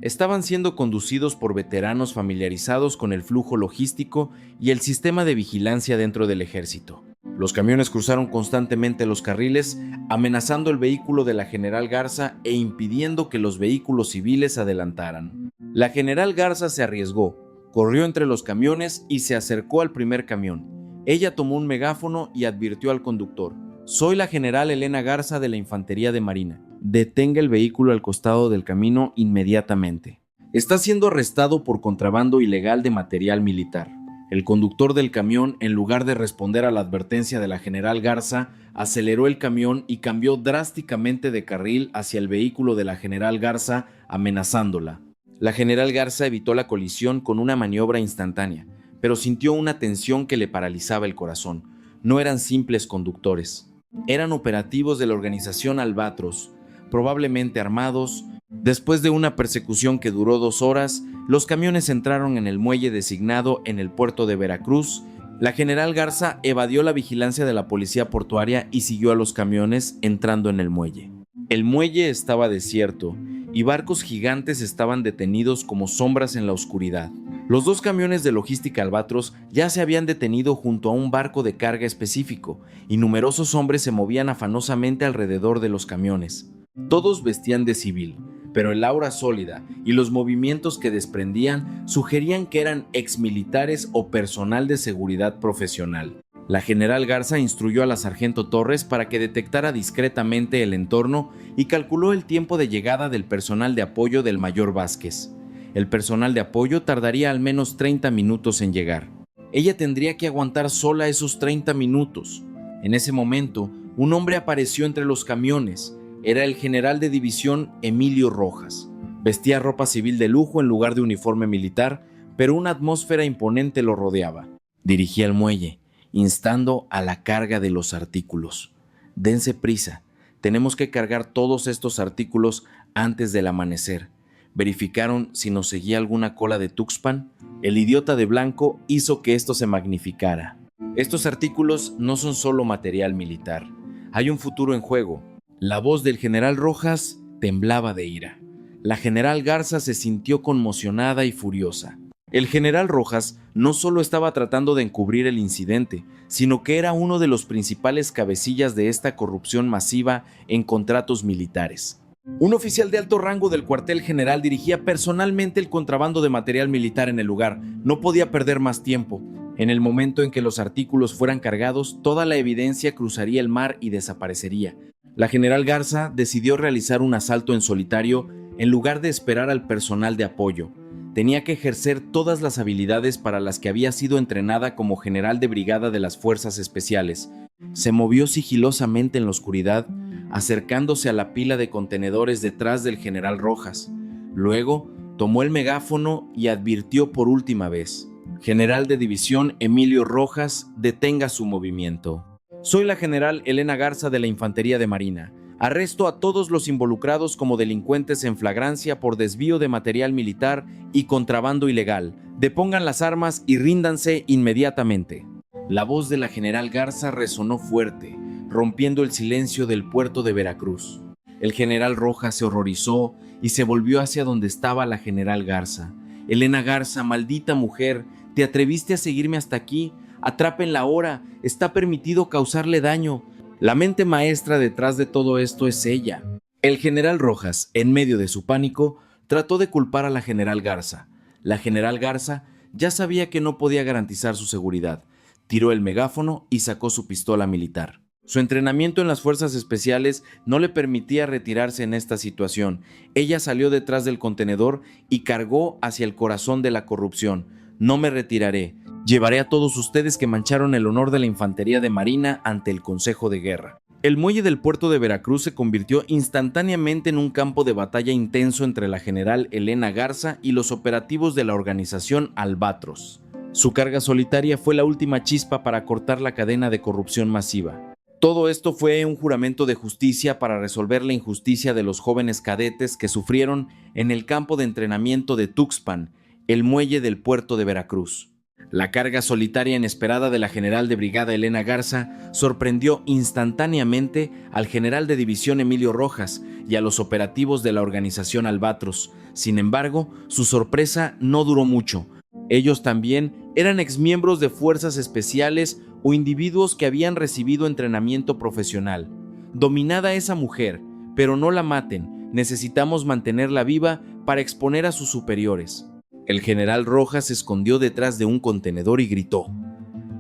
Estaban siendo conducidos por veteranos familiarizados con el flujo logístico y el sistema de vigilancia dentro del ejército. Los camiones cruzaron constantemente los carriles, amenazando el vehículo de la general Garza e impidiendo que los vehículos civiles adelantaran. La general Garza se arriesgó, corrió entre los camiones y se acercó al primer camión. Ella tomó un megáfono y advirtió al conductor: «Soy la general Elena Garza de la Infantería de Marina. Detenga el vehículo al costado del camino inmediatamente. Está siendo arrestado por contrabando ilegal de material militar». El conductor del camión, en lugar de responder a la advertencia de la general Garza, aceleró el camión y cambió drásticamente de carril hacia el vehículo de la general Garza, amenazándola. La general Garza evitó la colisión con una maniobra instantánea, pero sintió una tensión que le paralizaba el corazón. No eran simples conductores. Eran operativos de la organización Albatros, probablemente armados. Después de una persecución que duró 2 horas, los camiones entraron en el muelle designado en el puerto de Veracruz. La general Garza evadió la vigilancia de la policía portuaria y siguió a los camiones entrando en el muelle. El muelle estaba desierto y barcos gigantes estaban detenidos como sombras en la oscuridad. Los 2 camiones de logística Albatros ya se habían detenido junto a un barco de carga específico y numerosos hombres se movían afanosamente alrededor de los camiones. Todos vestían de civil, pero el aura sólida y los movimientos que desprendían sugerían que eran exmilitares o personal de seguridad profesional. La general Garza instruyó a la sargento Torres para que detectara discretamente el entorno y calculó el tiempo de llegada del personal de apoyo del mayor Vázquez. El personal de apoyo tardaría al menos 30 minutos en llegar. Ella tendría que aguantar sola esos 30 minutos. En ese momento, un hombre apareció entre los camiones. Era el general de división Emilio Rojas. Vestía ropa civil de lujo en lugar de uniforme militar, pero una atmósfera imponente lo rodeaba. Dirigía el muelle, instando a la carga de los artículos. Dense prisa, tenemos que cargar todos estos artículos antes del amanecer. Verificaron si nos seguía alguna cola de Tuxpan. El idiota de blanco hizo que esto se magnificara. Estos artículos no son solo material militar. Hay un futuro en juego. La voz del general Rojas temblaba de ira. La general Garza se sintió conmocionada y furiosa. El general Rojas no solo estaba tratando de encubrir el incidente, sino que era uno de los principales cabecillas de esta corrupción masiva en contratos militares. Un oficial de alto rango del cuartel general dirigía personalmente el contrabando de material militar en el lugar. No podía perder más tiempo. En el momento en que los artículos fueran cargados, toda la evidencia cruzaría el mar y desaparecería. La general Garza decidió realizar un asalto en solitario en lugar de esperar al personal de apoyo. Tenía que ejercer todas las habilidades para las que había sido entrenada como general de brigada de las Fuerzas Especiales. Se movió sigilosamente en la oscuridad, acercándose a la pila de contenedores detrás del general Rojas. Luego, tomó el megáfono y advirtió por última vez: General de división Emilio Rojas, detenga su movimiento. Soy la general Elena Garza de la Infantería de Marina. Arresto a todos los involucrados como delincuentes en flagrancia por desvío de material militar y contrabando ilegal. Depongan las armas y ríndanse inmediatamente. La voz de la general Garza resonó fuerte, rompiendo el silencio del puerto de Veracruz. El general Rojas se horrorizó y se volvió hacia donde estaba la general Garza. Elena Garza, maldita mujer, ¿te atreviste a seguirme hasta aquí? Atrápenla ahora, está permitido causarle daño. La mente maestra detrás de todo esto es ella. El general Rojas, en medio de su pánico, trató de culpar a la general Garza. La general Garza ya sabía que no podía garantizar su seguridad. Tiró el megáfono y sacó su pistola militar. Su entrenamiento en las fuerzas especiales no le permitía retirarse en esta situación. Ella salió detrás del contenedor y cargó hacia el corazón de la corrupción. No me retiraré. Llevaré a todos ustedes que mancharon el honor de la Infantería de Marina ante el Consejo de Guerra. El muelle del puerto de Veracruz se convirtió instantáneamente en un campo de batalla intenso entre la general Elena Garza y los operativos de la organización Albatros. Su carga solitaria fue la última chispa para cortar la cadena de corrupción masiva. Todo esto fue un juramento de justicia para resolver la injusticia de los jóvenes cadetes que sufrieron en el campo de entrenamiento de Tuxpan, el muelle del puerto de Veracruz. La carga solitaria inesperada de la general de brigada Elena Garza sorprendió instantáneamente al general de división Emilio Rojas y a los operativos de la organización Albatros. Sin embargo, su sorpresa no duró mucho. Ellos también eran exmiembros de fuerzas especiales o individuos que habían recibido entrenamiento profesional. Dominada esa mujer, pero no la maten, necesitamos mantenerla viva para exponer a sus superiores. El general Rojas se escondió detrás de un contenedor y gritó.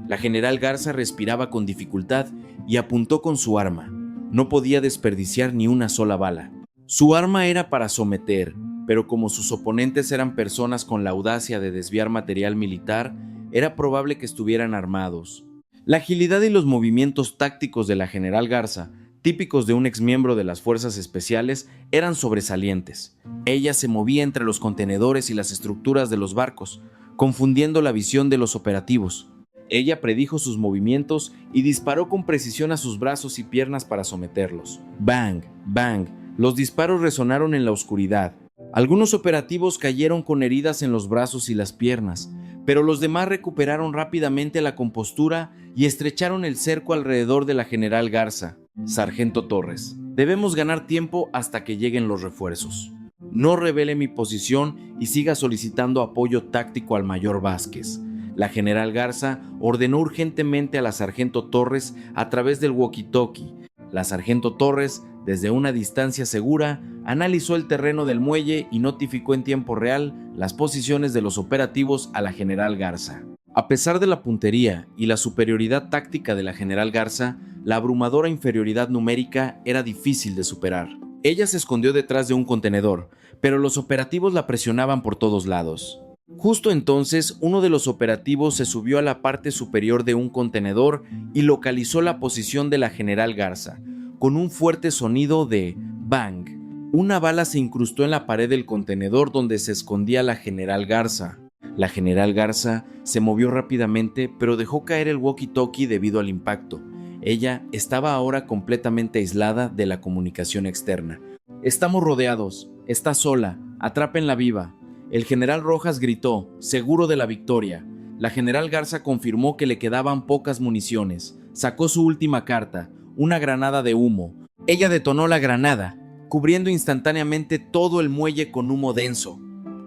La general Garza respiraba con dificultad y apuntó con su arma. No podía desperdiciar ni una sola bala. Su arma era para someter, pero como sus oponentes eran personas con la audacia de desviar material militar, era probable que estuvieran armados. La agilidad y los movimientos tácticos de la general Garza, típicos de un exmiembro de las fuerzas especiales, eran sobresalientes. Ella se movía entre los contenedores y las estructuras de los barcos, confundiendo la visión de los operativos. Ella predijo sus movimientos y disparó con precisión a sus brazos y piernas para someterlos. ¡Bang! ¡Bang! Los disparos resonaron en la oscuridad. Algunos operativos cayeron con heridas en los brazos y las piernas, pero los demás recuperaron rápidamente la compostura y estrecharon el cerco alrededor de la general Garza. Sargento Torres, debemos ganar tiempo hasta que lleguen los refuerzos. No revele mi posición y siga solicitando apoyo táctico al mayor Vázquez. La general Garza ordenó urgentemente a la sargento Torres a través del walkie-talkie. La sargento Torres, desde una distancia segura, analizó el terreno del muelle y notificó en tiempo real las posiciones de los operativos a la general Garza. A pesar de la puntería y la superioridad táctica de la general Garza, la abrumadora inferioridad numérica era difícil de superar. Ella se escondió detrás de un contenedor, pero los operativos la presionaban por todos lados. Justo entonces, uno de los operativos se subió a la parte superior de un contenedor y localizó la posición de la general Garza. Con un fuerte sonido de bang, una bala se incrustó en la pared del contenedor donde se escondía la general Garza. La general Garza se movió rápidamente, pero dejó caer el walkie-talkie debido al impacto. Ella estaba ahora completamente aislada de la comunicación externa. «Estamos rodeados. Está sola. Atrápenla viva». El general Rojas gritó, seguro de la victoria. La general Garza confirmó que le quedaban pocas municiones. Sacó su última carta, una granada de humo. Ella detonó la granada, cubriendo instantáneamente todo el muelle con humo denso.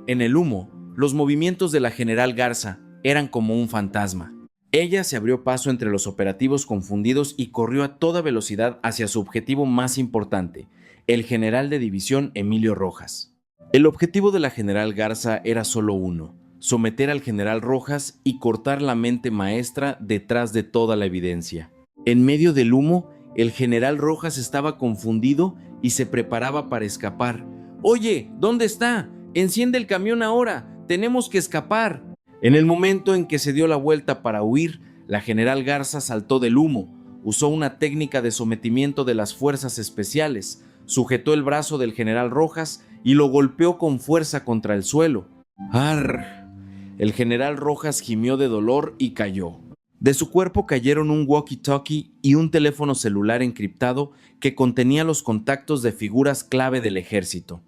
En el humo, los movimientos de la general Garza eran como un fantasma. Ella se abrió paso entre los operativos confundidos y corrió a toda velocidad hacia su objetivo más importante, el general de división Emilio Rojas. El objetivo de la general Garza era solo uno: someter al general Rojas y cortar la mente maestra detrás de toda la evidencia. En medio del humo, el general Rojas estaba confundido y se preparaba para escapar. «Oye, ¿dónde está? Enciende el camión ahora, tenemos que escapar». En el momento en que se dio la vuelta para huir, la general Garza saltó del humo, usó una técnica de sometimiento de las fuerzas especiales, sujetó el brazo del general Rojas y lo golpeó con fuerza contra el suelo. ¡Arr! El general Rojas gimió de dolor y cayó. De su cuerpo cayeron un walkie-talkie y un teléfono celular encriptado que contenía los contactos de figuras clave del ejército.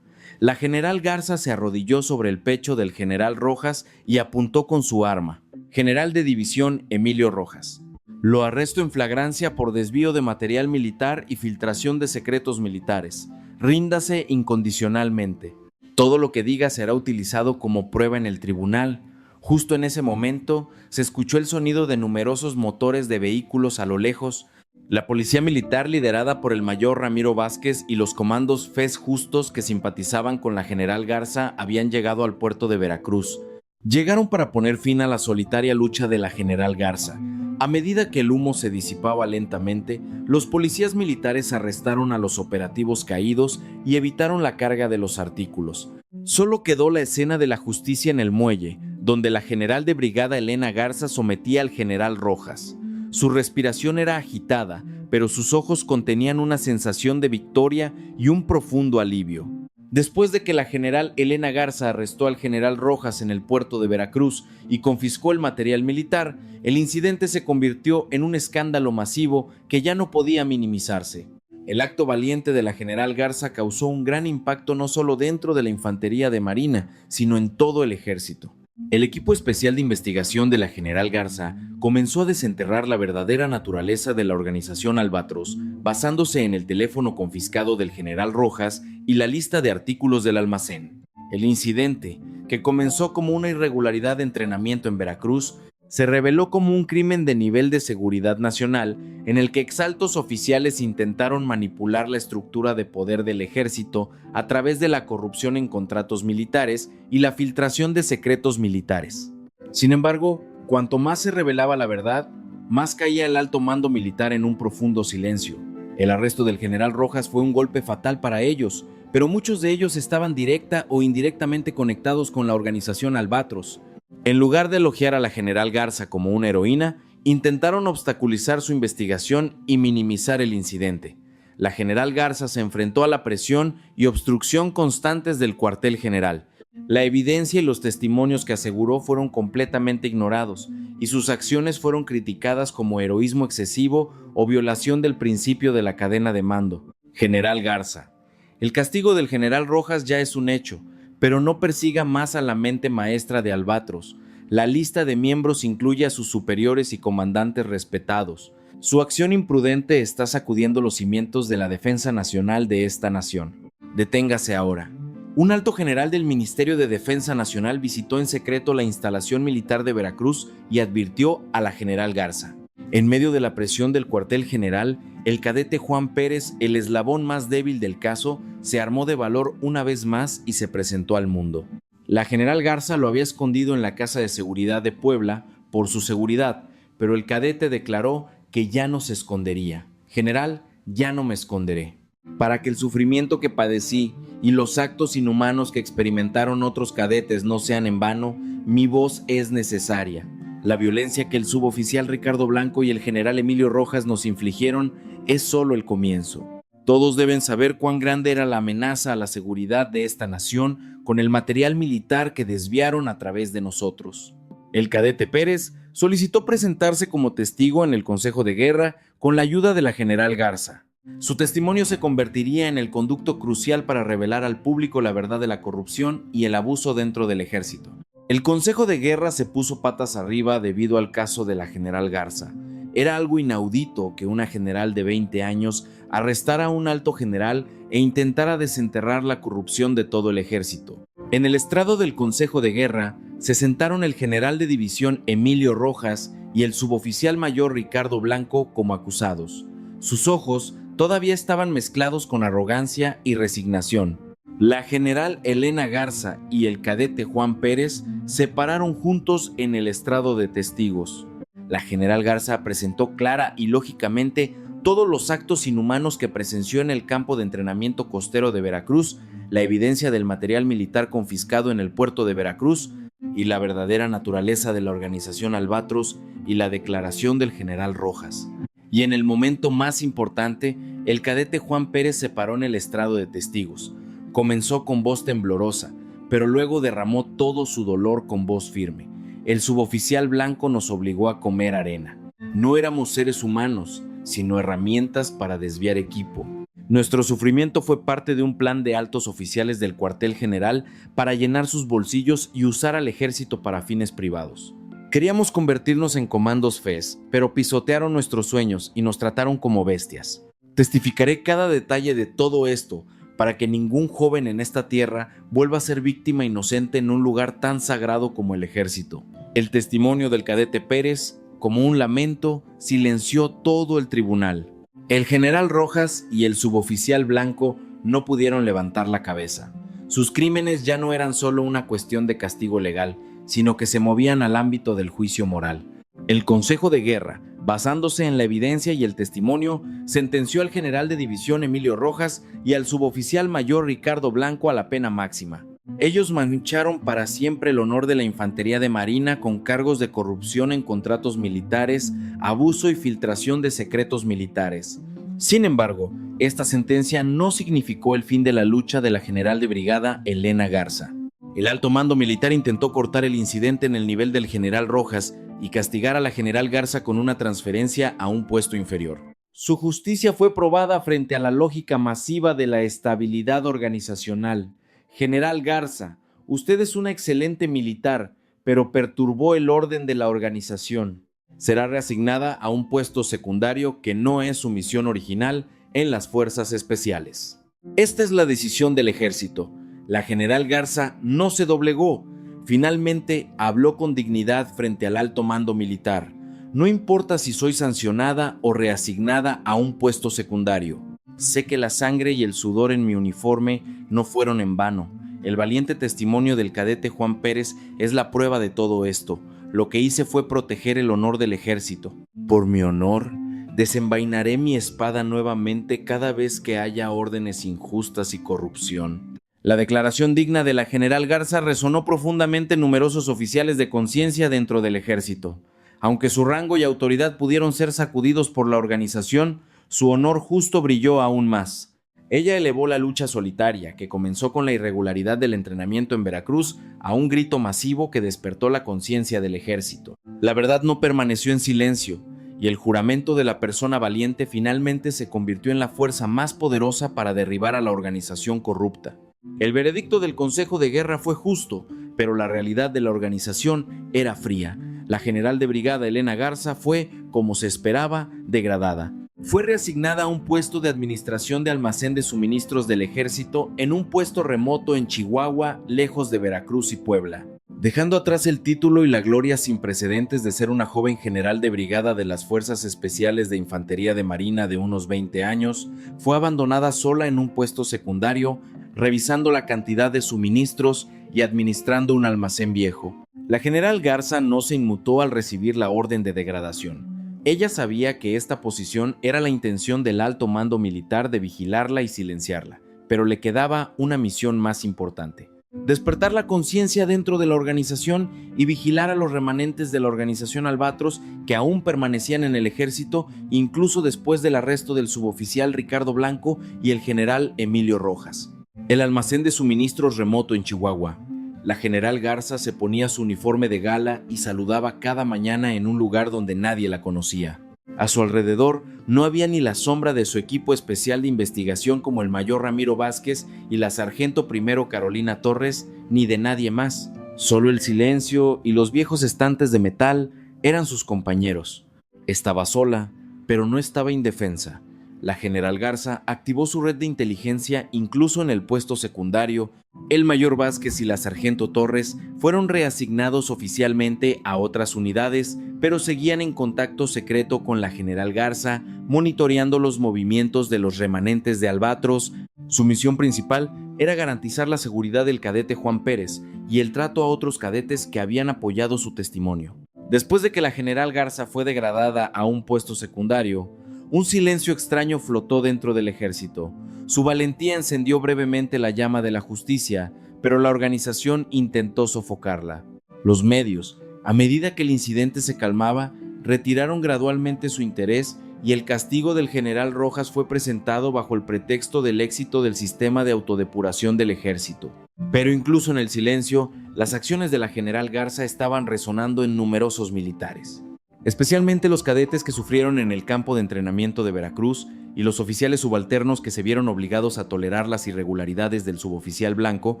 La general Garza se arrodilló sobre el pecho del general Rojas y apuntó con su arma. General de división Emilio Rojas. Lo arresto en flagrancia por desvío de material militar y filtración de secretos militares. Ríndase incondicionalmente. Todo lo que diga será utilizado como prueba en el tribunal. Justo en ese momento, se escuchó el sonido de numerosos motores de vehículos a lo lejos. La policía militar, liderada por el mayor Ramiro Vázquez y los comandos Fez Justos que simpatizaban con la general Garza, habían llegado al puerto de Veracruz. Llegaron para poner fin a la solitaria lucha de la general Garza. A medida que el humo se disipaba lentamente, los policías militares arrestaron a los operativos caídos y evitaron la carga de los artículos. Solo quedó la escena de la justicia en el muelle, donde la general de brigada Elena Garza sometía al general Rojas. Su respiración era agitada, pero sus ojos contenían una sensación de victoria y un profundo alivio. Después de que la general Elena Garza arrestó al general Rojas en el puerto de Veracruz y confiscó el material militar, el incidente se convirtió en un escándalo masivo que ya no podía minimizarse. El acto valiente de la general Garza causó un gran impacto no solo dentro de la infantería de Marina, sino en todo el ejército. El equipo especial de investigación de la general Garza comenzó a desenterrar la verdadera naturaleza de la organización Albatros, basándose en el teléfono confiscado del general Rojas y la lista de artículos del almacén. El incidente, que comenzó como una irregularidad de entrenamiento en Veracruz, se reveló como un crimen de nivel de seguridad nacional en el que exaltos oficiales intentaron manipular la estructura de poder del ejército a través de la corrupción en contratos militares y la filtración de secretos militares. Sin embargo, cuanto más se revelaba la verdad, más caía el alto mando militar en un profundo silencio. El arresto del general Rojas fue un golpe fatal para ellos, pero muchos de ellos estaban directa o indirectamente conectados con la organización Albatros. En lugar de elogiar a la general Garza como una heroína, intentaron obstaculizar su investigación y minimizar el incidente. La general Garza se enfrentó a la presión y obstrucción constantes del cuartel general. La evidencia y los testimonios que aseguró fueron completamente ignorados, y sus acciones fueron criticadas como heroísmo excesivo o violación del principio de la cadena de mando. General Garza. El castigo del general Rojas ya es un hecho, pero no persiga más a la mente maestra de Albatros. La lista de miembros incluye a sus superiores y comandantes respetados. Su acción imprudente está sacudiendo los cimientos de la defensa nacional de esta nación. Deténgase ahora. Un alto general del Ministerio de Defensa Nacional visitó en secreto la instalación militar de Veracruz y advirtió a la general Garza. En medio de la presión del cuartel general, el cadete Juan Pérez, el eslabón más débil del caso, se armó de valor una vez más y se presentó al mundo. La general Garza lo había escondido en la Casa de Seguridad de Puebla por su seguridad, pero el cadete declaró que ya no se escondería. General, ya no me esconderé. Para que el sufrimiento que padecí y los actos inhumanos que experimentaron otros cadetes no sean en vano, mi voz es necesaria. La violencia que el suboficial Ricardo Blanco y el general Emilio Rojas nos infligieron es solo el comienzo. Todos deben saber cuán grande era la amenaza a la seguridad de esta nación con el material militar que desviaron a través de nosotros. El cadete Pérez solicitó presentarse como testigo en el Consejo de Guerra con la ayuda de la general Garza. Su testimonio se convertiría en el conducto crucial para revelar al público la verdad de la corrupción y el abuso dentro del ejército. El Consejo de Guerra se puso patas arriba debido al caso de la general Garza. Era algo inaudito que una general de 20 años arrestara a un alto general e intentara desenterrar la corrupción de todo el ejército. En el estrado del Consejo de Guerra se sentaron el general de división Emilio Rojas y el suboficial mayor Ricardo Blanco como acusados. Sus ojos todavía estaban mezclados con arrogancia y resignación. La general Elena Garza y el cadete Juan Pérez se pararon juntos en el estrado de testigos. La general Garza presentó clara y lógicamente todos los actos inhumanos que presenció en el campo de entrenamiento costero de Veracruz, la evidencia del material militar confiscado en el puerto de Veracruz y la verdadera naturaleza de la organización Albatros y la declaración del general Rojas. Y en el momento más importante, el cadete Juan Pérez se paró en el estrado de testigos. Comenzó con voz temblorosa, pero luego derramó todo su dolor con voz firme. El suboficial Blanco nos obligó a comer arena. No éramos seres humanos, sino herramientas para desviar equipo. Nuestro sufrimiento fue parte de un plan de altos oficiales del cuartel general para llenar sus bolsillos y usar al ejército para fines privados. Queríamos convertirnos en comandos FES, pero pisotearon nuestros sueños y nos trataron como bestias. Testificaré cada detalle de todo esto para que ningún joven en esta tierra vuelva a ser víctima inocente en un lugar tan sagrado como el ejército. El testimonio del cadete Pérez, como un lamento, silenció todo el tribunal. El general Rojas y el suboficial Blanco no pudieron levantar la cabeza. Sus crímenes ya no eran solo una cuestión de castigo legal, sino que se movían al ámbito del juicio moral. El Consejo de Guerra, basándose en la evidencia y el testimonio, sentenció al general de división Emilio Rojas y al suboficial mayor Ricardo Blanco a la pena máxima. Ellos mancharon para siempre el honor de la infantería de marina con cargos de corrupción en contratos militares, abuso y filtración de secretos militares. Sin embargo, esta sentencia no significó el fin de la lucha de la general de brigada Elena Garza. El alto mando militar intentó cortar el incidente en el nivel del general Rojas y castigar a la general Garza con una transferencia a un puesto inferior. Su justicia fue probada frente a la lógica masiva de la estabilidad organizacional. General Garza, usted es una excelente militar, pero perturbó el orden de la organización. Será reasignada a un puesto secundario que no es su misión original en las fuerzas especiales. Esta es la decisión del ejército. La general Garza no se doblegó. Finalmente habló con dignidad frente al alto mando militar. No importa si soy sancionada o reasignada a un puesto secundario. Sé que la sangre y el sudor en mi uniforme no fueron en vano. El valiente testimonio del cadete Juan Pérez es la prueba de todo esto. Lo que hice fue proteger el honor del ejército. Por mi honor, desenvainaré mi espada nuevamente cada vez que haya órdenes injustas y corrupción. La declaración digna de la general Garza resonó profundamente en numerosos oficiales de conciencia dentro del ejército. Aunque su rango y autoridad pudieron ser sacudidos por la organización, su honor justo brilló aún más. Ella elevó la lucha solitaria, que comenzó con la irregularidad del entrenamiento en Veracruz, a un grito masivo que despertó la conciencia del ejército. La verdad no permaneció en silencio, y el juramento de la persona valiente finalmente se convirtió en la fuerza más poderosa para derribar a la organización corrupta. El veredicto del Consejo de Guerra fue justo, pero la realidad de la organización era fría. La general de brigada Elena Garza fue, como se esperaba, degradada. Fue reasignada a un puesto de administración de almacén de suministros del ejército en un puesto remoto en Chihuahua, lejos de Veracruz y Puebla. Dejando atrás el título y la gloria sin precedentes de ser una joven general de brigada de las Fuerzas Especiales de Infantería de Marina de unos 20 años, fue abandonada sola en un puesto secundario, revisando la cantidad de suministros y administrando un almacén viejo. La general Garza no se inmutó al recibir la orden de degradación. Ella sabía que esta posición era la intención del alto mando militar de vigilarla y silenciarla, pero le quedaba una misión más importante: despertar la conciencia dentro de la organización y vigilar a los remanentes de la organización Albatros que aún permanecían en el ejército incluso después del arresto del suboficial Ricardo Blanco y el general Emilio Rojas. El almacén de suministros remoto en Chihuahua. La general Garza se ponía su uniforme de gala y saludaba cada mañana en un lugar donde nadie la conocía. A su alrededor no había ni la sombra de su equipo especial de investigación como el mayor Ramiro Vázquez y la sargento primero Carolina Torres, ni de nadie más. Solo el silencio y los viejos estantes de metal eran sus compañeros. Estaba sola, pero no estaba indefensa. La general Garza activó su red de inteligencia incluso en el puesto secundario. El mayor Vázquez y la sargento Torres fueron reasignados oficialmente a otras unidades, pero seguían en contacto secreto con la general Garza, monitoreando los movimientos de los remanentes de Albatros. Su misión principal era garantizar la seguridad del cadete Juan Pérez y el trato a otros cadetes que habían apoyado su testimonio. Después de que la general Garza fue degradada a un puesto secundario, un silencio extraño flotó dentro del ejército. Su valentía encendió brevemente la llama de la justicia, pero la organización intentó sofocarla. Los medios, a medida que el incidente se calmaba, retiraron gradualmente su interés y el castigo del general Rojas fue presentado bajo el pretexto del éxito del sistema de autodepuración del ejército. Pero incluso en el silencio, las acciones de la general Garza estaban resonando en numerosos militares. Especialmente los cadetes que sufrieron en el campo de entrenamiento de Veracruz y los oficiales subalternos que se vieron obligados a tolerar las irregularidades del suboficial Blanco,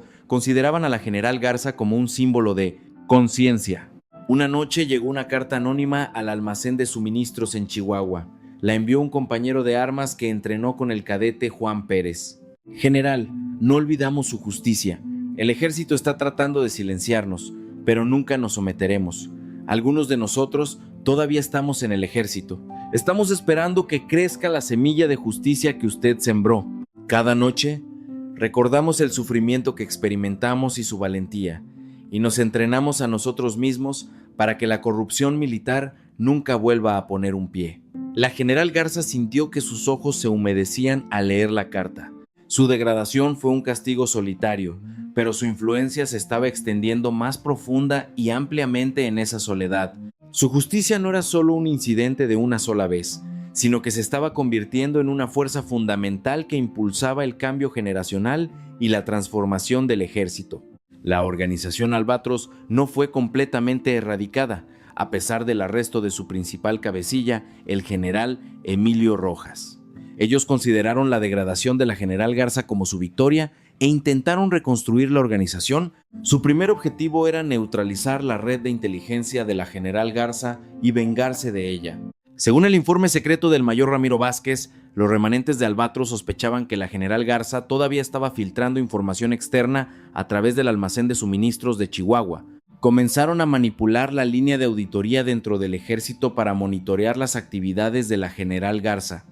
consideraban a la general Garza como un símbolo de conciencia. Una noche llegó una carta anónima al almacén de suministros en Chihuahua. La envió un compañero de armas que entrenó con el cadete Juan Pérez. General, no olvidamos su justicia. El ejército está tratando de silenciarnos, pero nunca nos someteremos. Algunos de nosotros todavía estamos en el ejército. Estamos esperando que crezca la semilla de justicia que usted sembró. Cada noche recordamos el sufrimiento que experimentamos y su valentía, y nos entrenamos a nosotros mismos para que la corrupción militar nunca vuelva a poner un pie. La general Garza sintió que sus ojos se humedecían al leer la carta. Su degradación fue un castigo solitario, pero su influencia se estaba extendiendo más profunda y ampliamente en esa soledad. Su justicia no era solo un incidente de una sola vez, sino que se estaba convirtiendo en una fuerza fundamental que impulsaba el cambio generacional y la transformación del ejército. La organización Albatros no fue completamente erradicada, a pesar del arresto de su principal cabecilla, el general Emilio Rojas. Ellos consideraron la degradación de la general Garza como su victoria e intentaron reconstruir la organización. Su primer objetivo era neutralizar la red de inteligencia de la general Garza y vengarse de ella. Según el informe secreto del mayor Ramiro Vázquez, los remanentes de Albatros sospechaban que la general Garza todavía estaba filtrando información externa a través del almacén de suministros de Chihuahua. Comenzaron a manipular la línea de auditoría dentro del ejército para monitorear las actividades de la general Garza.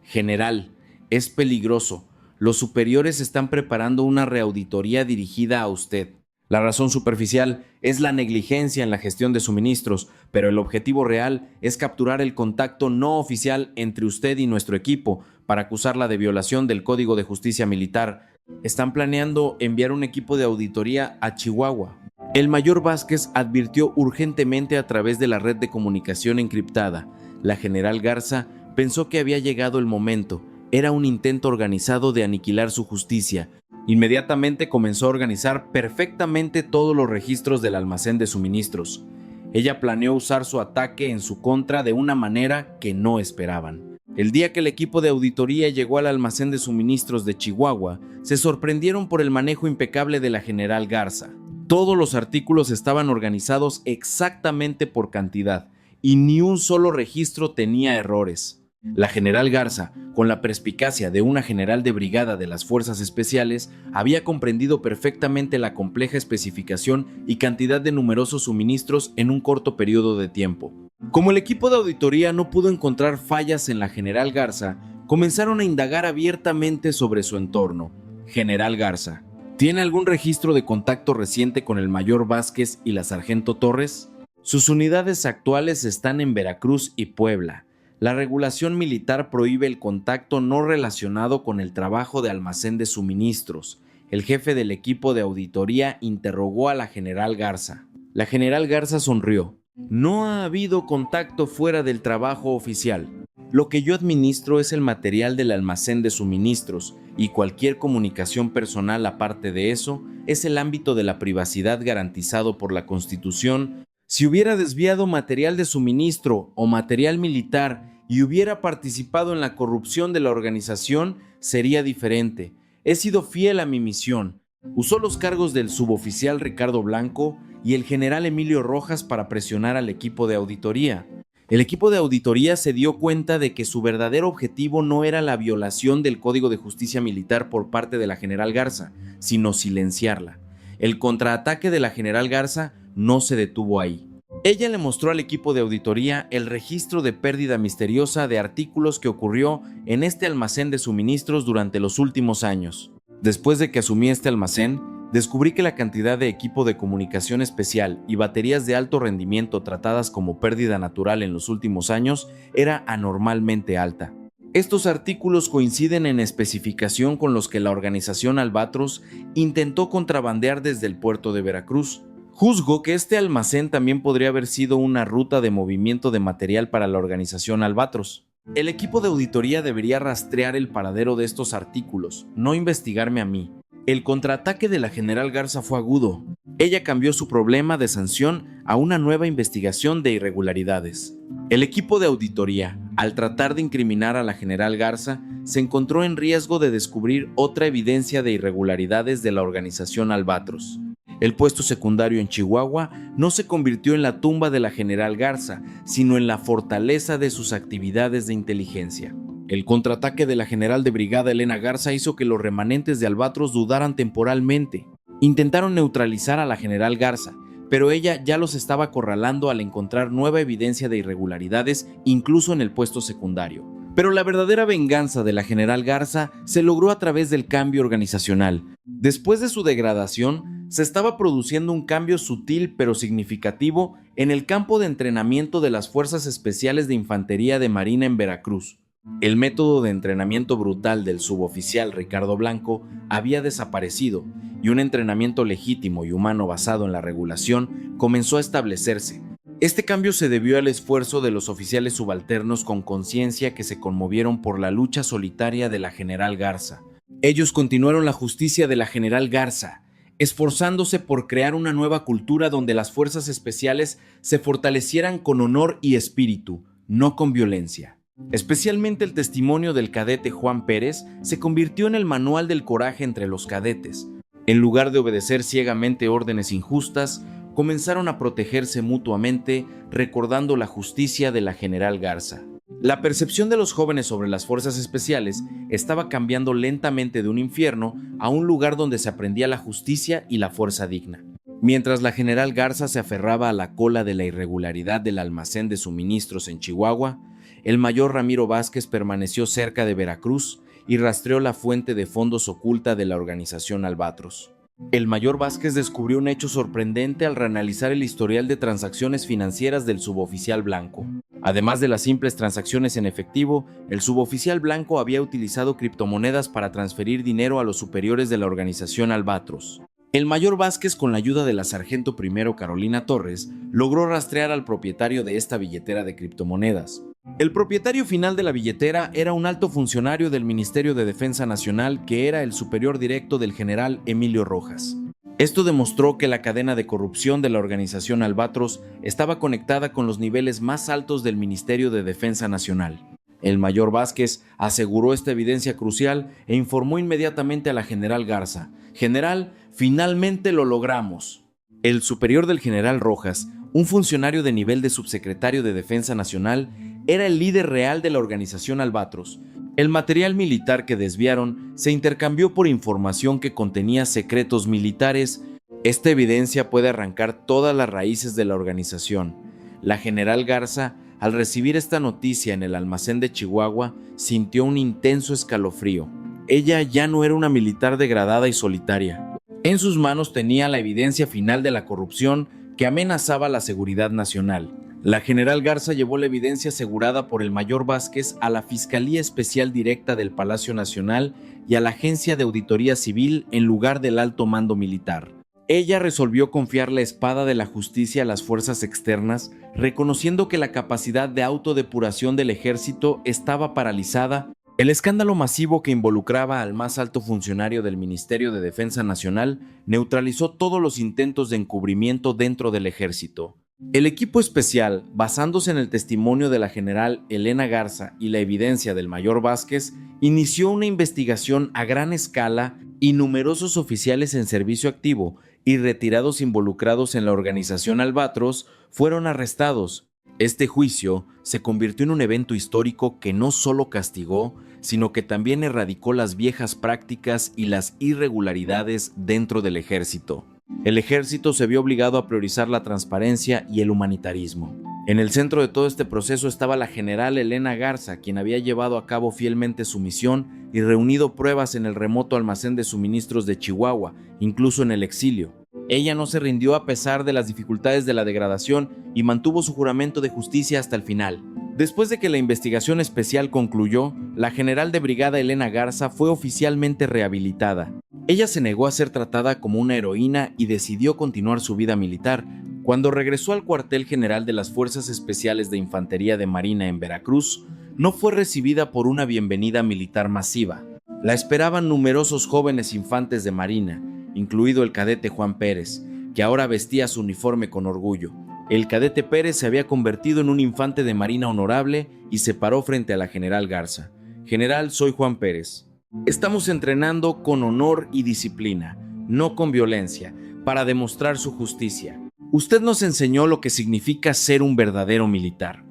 General, es peligroso. Los superiores están preparando una reauditoría dirigida a usted. La razón superficial es la negligencia en la gestión de suministros, pero el objetivo real es capturar el contacto no oficial entre usted y nuestro equipo para acusarla de violación del Código de Justicia Militar. Están planeando enviar un equipo de auditoría a Chihuahua. El mayor Vázquez advirtió urgentemente a través de la red de comunicación encriptada. La general Garza pensó que había llegado el momento. Era un intento organizado de aniquilar su justicia. Inmediatamente comenzó a organizar perfectamente todos los registros del almacén de suministros. Ella planeó usar su ataque en su contra de una manera que no esperaban. El día que el equipo de auditoría llegó al almacén de suministros de Chihuahua, se sorprendieron por el manejo impecable de la general Garza. Todos los artículos estaban organizados exactamente por cantidad y ni un solo registro tenía errores. La general Garza, con la perspicacia de una general de brigada de las Fuerzas Especiales, había comprendido perfectamente la compleja especificación y cantidad de numerosos suministros en un corto periodo de tiempo. Como el equipo de auditoría no pudo encontrar fallas en la general Garza, comenzaron a indagar abiertamente sobre su entorno. General Garza, ¿tiene algún registro de contacto reciente con el mayor Vázquez y la sargento Torres? Sus unidades actuales están en Veracruz y Puebla. La regulación militar prohíbe el contacto no relacionado con el trabajo de almacén de suministros. El jefe del equipo de auditoría interrogó a la general Garza. La general Garza sonrió. No ha habido contacto fuera del trabajo oficial. Lo que yo administro es el material del almacén de suministros y cualquier comunicación personal aparte de eso es el ámbito de la privacidad garantizado por la Constitución. Si hubiera desviado material de suministro o material militar y hubiera participado en la corrupción de la organización, sería diferente. He sido fiel a mi misión. Usó los cargos del suboficial Ricardo Blanco y el general Emilio Rojas para presionar al equipo de auditoría. El equipo de auditoría se dio cuenta de que su verdadero objetivo no era la violación del Código de Justicia Militar por parte de la general Garza, sino silenciarla. El contraataque de la general Garza no se detuvo ahí. Ella le mostró al equipo de auditoría el registro de pérdida misteriosa de artículos que ocurrió en este almacén de suministros durante los últimos años. Después de que asumí este almacén, descubrí que la cantidad de equipo de comunicación especial y baterías de alto rendimiento tratadas como pérdida natural en los últimos años era anormalmente alta. Estos artículos coinciden en especificación con los que la organización Albatros intentó contrabandear desde el puerto de Veracruz. Juzgo que este almacén también podría haber sido una ruta de movimiento de material para la organización Albatros. El equipo de auditoría debería rastrear el paradero de estos artículos, no investigarme a mí. El contraataque de la general Garza fue agudo. Ella cambió su problema de sanción a una nueva investigación de irregularidades. El equipo de auditoría, al tratar de incriminar a la general Garza, se encontró en riesgo de descubrir otra evidencia de irregularidades de la organización Albatros. El puesto secundario en Chihuahua no se convirtió en la tumba de la general Garza, sino en la fortaleza de sus actividades de inteligencia. El contraataque de la general de brigada Elena Garza hizo que los remanentes de Albatros dudaran temporalmente. Intentaron neutralizar a la general Garza, pero ella ya los estaba acorralando al encontrar nueva evidencia de irregularidades, incluso en el puesto secundario. Pero la verdadera venganza de la general Garza se logró a través del cambio organizacional. Después de su degradación, se estaba produciendo un cambio sutil pero significativo en el campo de entrenamiento de las Fuerzas Especiales de Infantería de Marina en Veracruz. El método de entrenamiento brutal del suboficial Ricardo Blanco había desaparecido y un entrenamiento legítimo y humano basado en la regulación comenzó a establecerse. Este cambio se debió al esfuerzo de los oficiales subalternos con conciencia que se conmovieron por la lucha solitaria de la general Garza. Ellos continuaron la justicia de la general Garza, esforzándose por crear una nueva cultura donde las fuerzas especiales se fortalecieran con honor y espíritu, no con violencia. Especialmente el testimonio del cadete Juan Pérez se convirtió en el manual del coraje entre los cadetes. En lugar de obedecer ciegamente órdenes injustas, comenzaron a protegerse mutuamente, recordando la justicia de la general Garza. La percepción de los jóvenes sobre las fuerzas especiales estaba cambiando lentamente de un infierno a un lugar donde se aprendía la justicia y la fuerza digna. Mientras la general Garza se aferraba a la cola de la irregularidad del almacén de suministros en Chihuahua, el mayor Ramiro Vázquez permaneció cerca de Veracruz y rastreó la fuente de fondos oculta de la organización Albatros. El mayor Vázquez descubrió un hecho sorprendente al reanalizar el historial de transacciones financieras del suboficial Blanco. Además de las simples transacciones en efectivo, el suboficial Blanco había utilizado criptomonedas para transferir dinero a los superiores de la organización Albatros. El mayor Vázquez, con la ayuda de la sargento primero Carolina Torres, logró rastrear al propietario de esta billetera de criptomonedas. El propietario final de la billetera era un alto funcionario del Ministerio de Defensa Nacional que era el superior directo del general Emilio Rojas. Esto demostró que la cadena de corrupción de la organización Albatros estaba conectada con los niveles más altos del Ministerio de Defensa Nacional. El mayor Vázquez aseguró esta evidencia crucial e informó inmediatamente a la general Garza: «General, finalmente lo logramos». El superior del general Rojas, un funcionario de nivel de subsecretario de Defensa Nacional, era el líder real de la organización Albatros. El material militar que desviaron se intercambió por información que contenía secretos militares. Esta evidencia puede arrancar todas las raíces de la organización. La general Garza, al recibir esta noticia en el almacén de Chihuahua, sintió un intenso escalofrío. Ella ya no era una militar degradada y solitaria. En sus manos tenía la evidencia final de la corrupción que amenazaba la seguridad nacional. La general Garza llevó la evidencia asegurada por el mayor Vázquez a la Fiscalía Especial Directa del Palacio Nacional y a la Agencia de Auditoría Civil en lugar del alto mando militar. Ella resolvió confiar la espada de la justicia a las fuerzas externas, reconociendo que la capacidad de autodepuración del ejército estaba paralizada. El escándalo masivo que involucraba al más alto funcionario del Ministerio de Defensa Nacional neutralizó todos los intentos de encubrimiento dentro del ejército. El equipo especial, basándose en el testimonio de la general Elena Garza y la evidencia del mayor Vázquez, inició una investigación a gran escala y numerosos oficiales en servicio activo y retirados involucrados en la organización Albatros fueron arrestados. Este juicio se convirtió en un evento histórico que no solo castigó, sino que también erradicó las viejas prácticas y las irregularidades dentro del ejército. El ejército se vio obligado a priorizar la transparencia y el humanitarismo. En el centro de todo este proceso estaba la general Elena Garza, quien había llevado a cabo fielmente su misión y reunido pruebas en el remoto almacén de suministros de Chihuahua, incluso en el exilio. Ella no se rindió a pesar de las dificultades de la degradación y mantuvo su juramento de justicia hasta el final. Después de que la investigación especial concluyó, la general de brigada Elena Garza fue oficialmente rehabilitada. Ella se negó a ser tratada como una heroína y decidió continuar su vida militar. Cuando regresó al cuartel general de las Fuerzas Especiales de Infantería de Marina en Veracruz, no fue recibida por una bienvenida militar masiva. La esperaban numerosos jóvenes infantes de Marina, incluido el cadete Juan Pérez, que ahora vestía su uniforme con orgullo. El cadete Pérez se había convertido en un infante de Marina honorable y se paró frente a la general Garza. General, soy Juan Pérez. Estamos entrenando con honor y disciplina, no con violencia, para demostrar su justicia. Usted nos enseñó lo que significa ser un verdadero militar.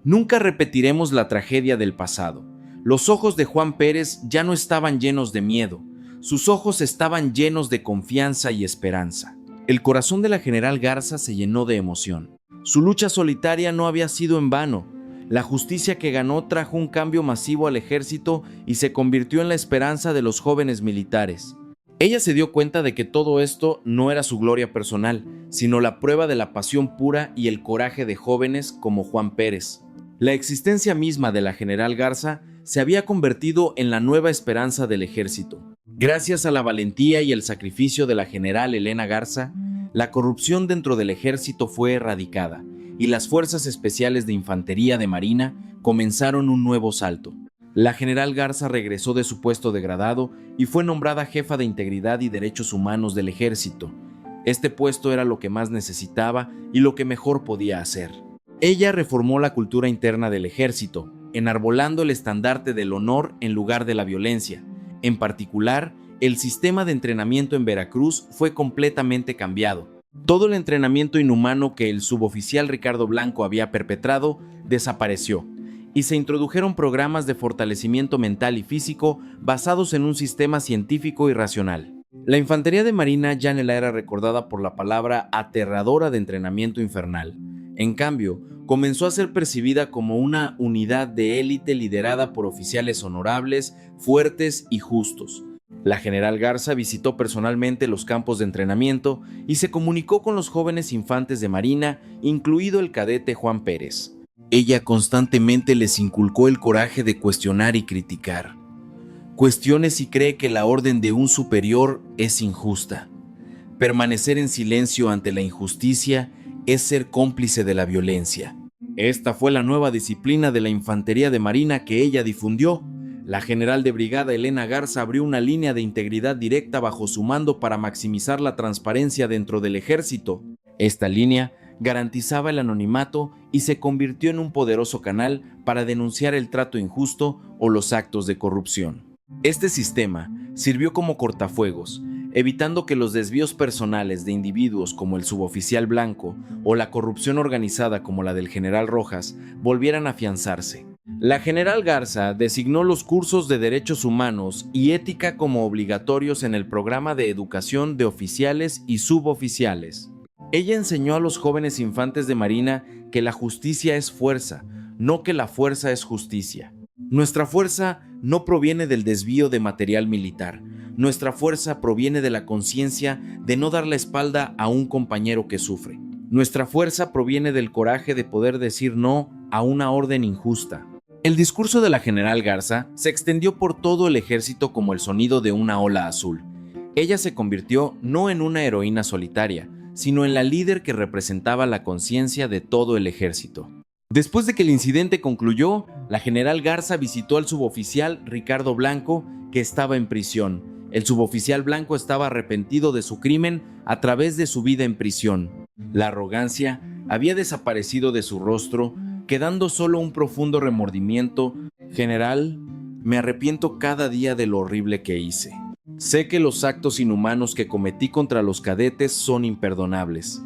Nunca repetiremos la tragedia del pasado. Los ojos de Juan Pérez ya no estaban llenos de miedo. Sus ojos estaban llenos de confianza y esperanza. El corazón de la general Garza se llenó de emoción. Su lucha solitaria no había sido en vano. La justicia que ganó trajo un cambio masivo al ejército y se convirtió en la esperanza de los jóvenes militares. Ella se dio cuenta de que todo esto no era su gloria personal, sino la prueba de la pasión pura y el coraje de jóvenes como Juan Pérez. La existencia misma de la general Garza se había convertido en la nueva esperanza del ejército. Gracias a la valentía y el sacrificio de la general Elena Garza, la corrupción dentro del ejército fue erradicada y las fuerzas especiales de infantería de Marina comenzaron un nuevo salto. La general Garza regresó de su puesto degradado y fue nombrada jefa de Integridad y Derechos Humanos del ejército. Este puesto era lo que más necesitaba y lo que mejor podía hacer. Ella reformó la cultura interna del ejército, enarbolando el estandarte del honor en lugar de la violencia. En particular, el sistema de entrenamiento en Veracruz fue completamente cambiado. Todo el entrenamiento inhumano que el suboficial Ricardo Blanco había perpetrado desapareció, y se introdujeron programas de fortalecimiento mental y físico basados en un sistema científico y racional. La infantería de Marina ya no era recordada por la palabra aterradora de entrenamiento infernal. En cambio, comenzó a ser percibida como una unidad de élite liderada por oficiales honorables, fuertes y justos. La general Garza visitó personalmente los campos de entrenamiento y se comunicó con los jóvenes infantes de Marina, incluido el cadete Juan Pérez. Ella constantemente les inculcó el coraje de cuestionar y criticar. Cuestione si cree que la orden de un superior es injusta. Permanecer en silencio ante la injusticia es ser cómplice de la violencia. Esta fue la nueva disciplina de la infantería de Marina que ella difundió. La general de brigada Elena Garza abrió una línea de integridad directa bajo su mando para maximizar la transparencia dentro del ejército. Esta línea garantizaba el anonimato y se convirtió en un poderoso canal para denunciar el trato injusto o los actos de corrupción. Este sistema sirvió como cortafuegos. evitando que los desvíos personales de individuos como el suboficial Blanco o la corrupción organizada como la del general Rojas volvieran a afianzarse. La general Garza designó los cursos de Derechos Humanos y Ética como obligatorios en el programa de educación de oficiales y suboficiales. Ella enseñó a los jóvenes infantes de Marina que la justicia es fuerza, no que la fuerza es justicia. Nuestra fuerza no proviene del desvío de material militar. Nuestra fuerza proviene de la conciencia de no dar la espalda a un compañero que sufre. Nuestra fuerza proviene del coraje de poder decir no a una orden injusta. El discurso de la general Garza se extendió por todo el ejército como el sonido de una ola azul. Ella se convirtió no en una heroína solitaria, sino en la líder que representaba la conciencia de todo el ejército. Después de que el incidente concluyó, la general Garza visitó al suboficial Ricardo Blanco, que estaba en prisión. El suboficial Blanco estaba arrepentido de su crimen a través de su vida en prisión. La arrogancia había desaparecido de su rostro, quedando solo un profundo remordimiento. General, me arrepiento cada día de lo horrible que hice. Sé que los actos inhumanos que cometí contra los cadetes son imperdonables,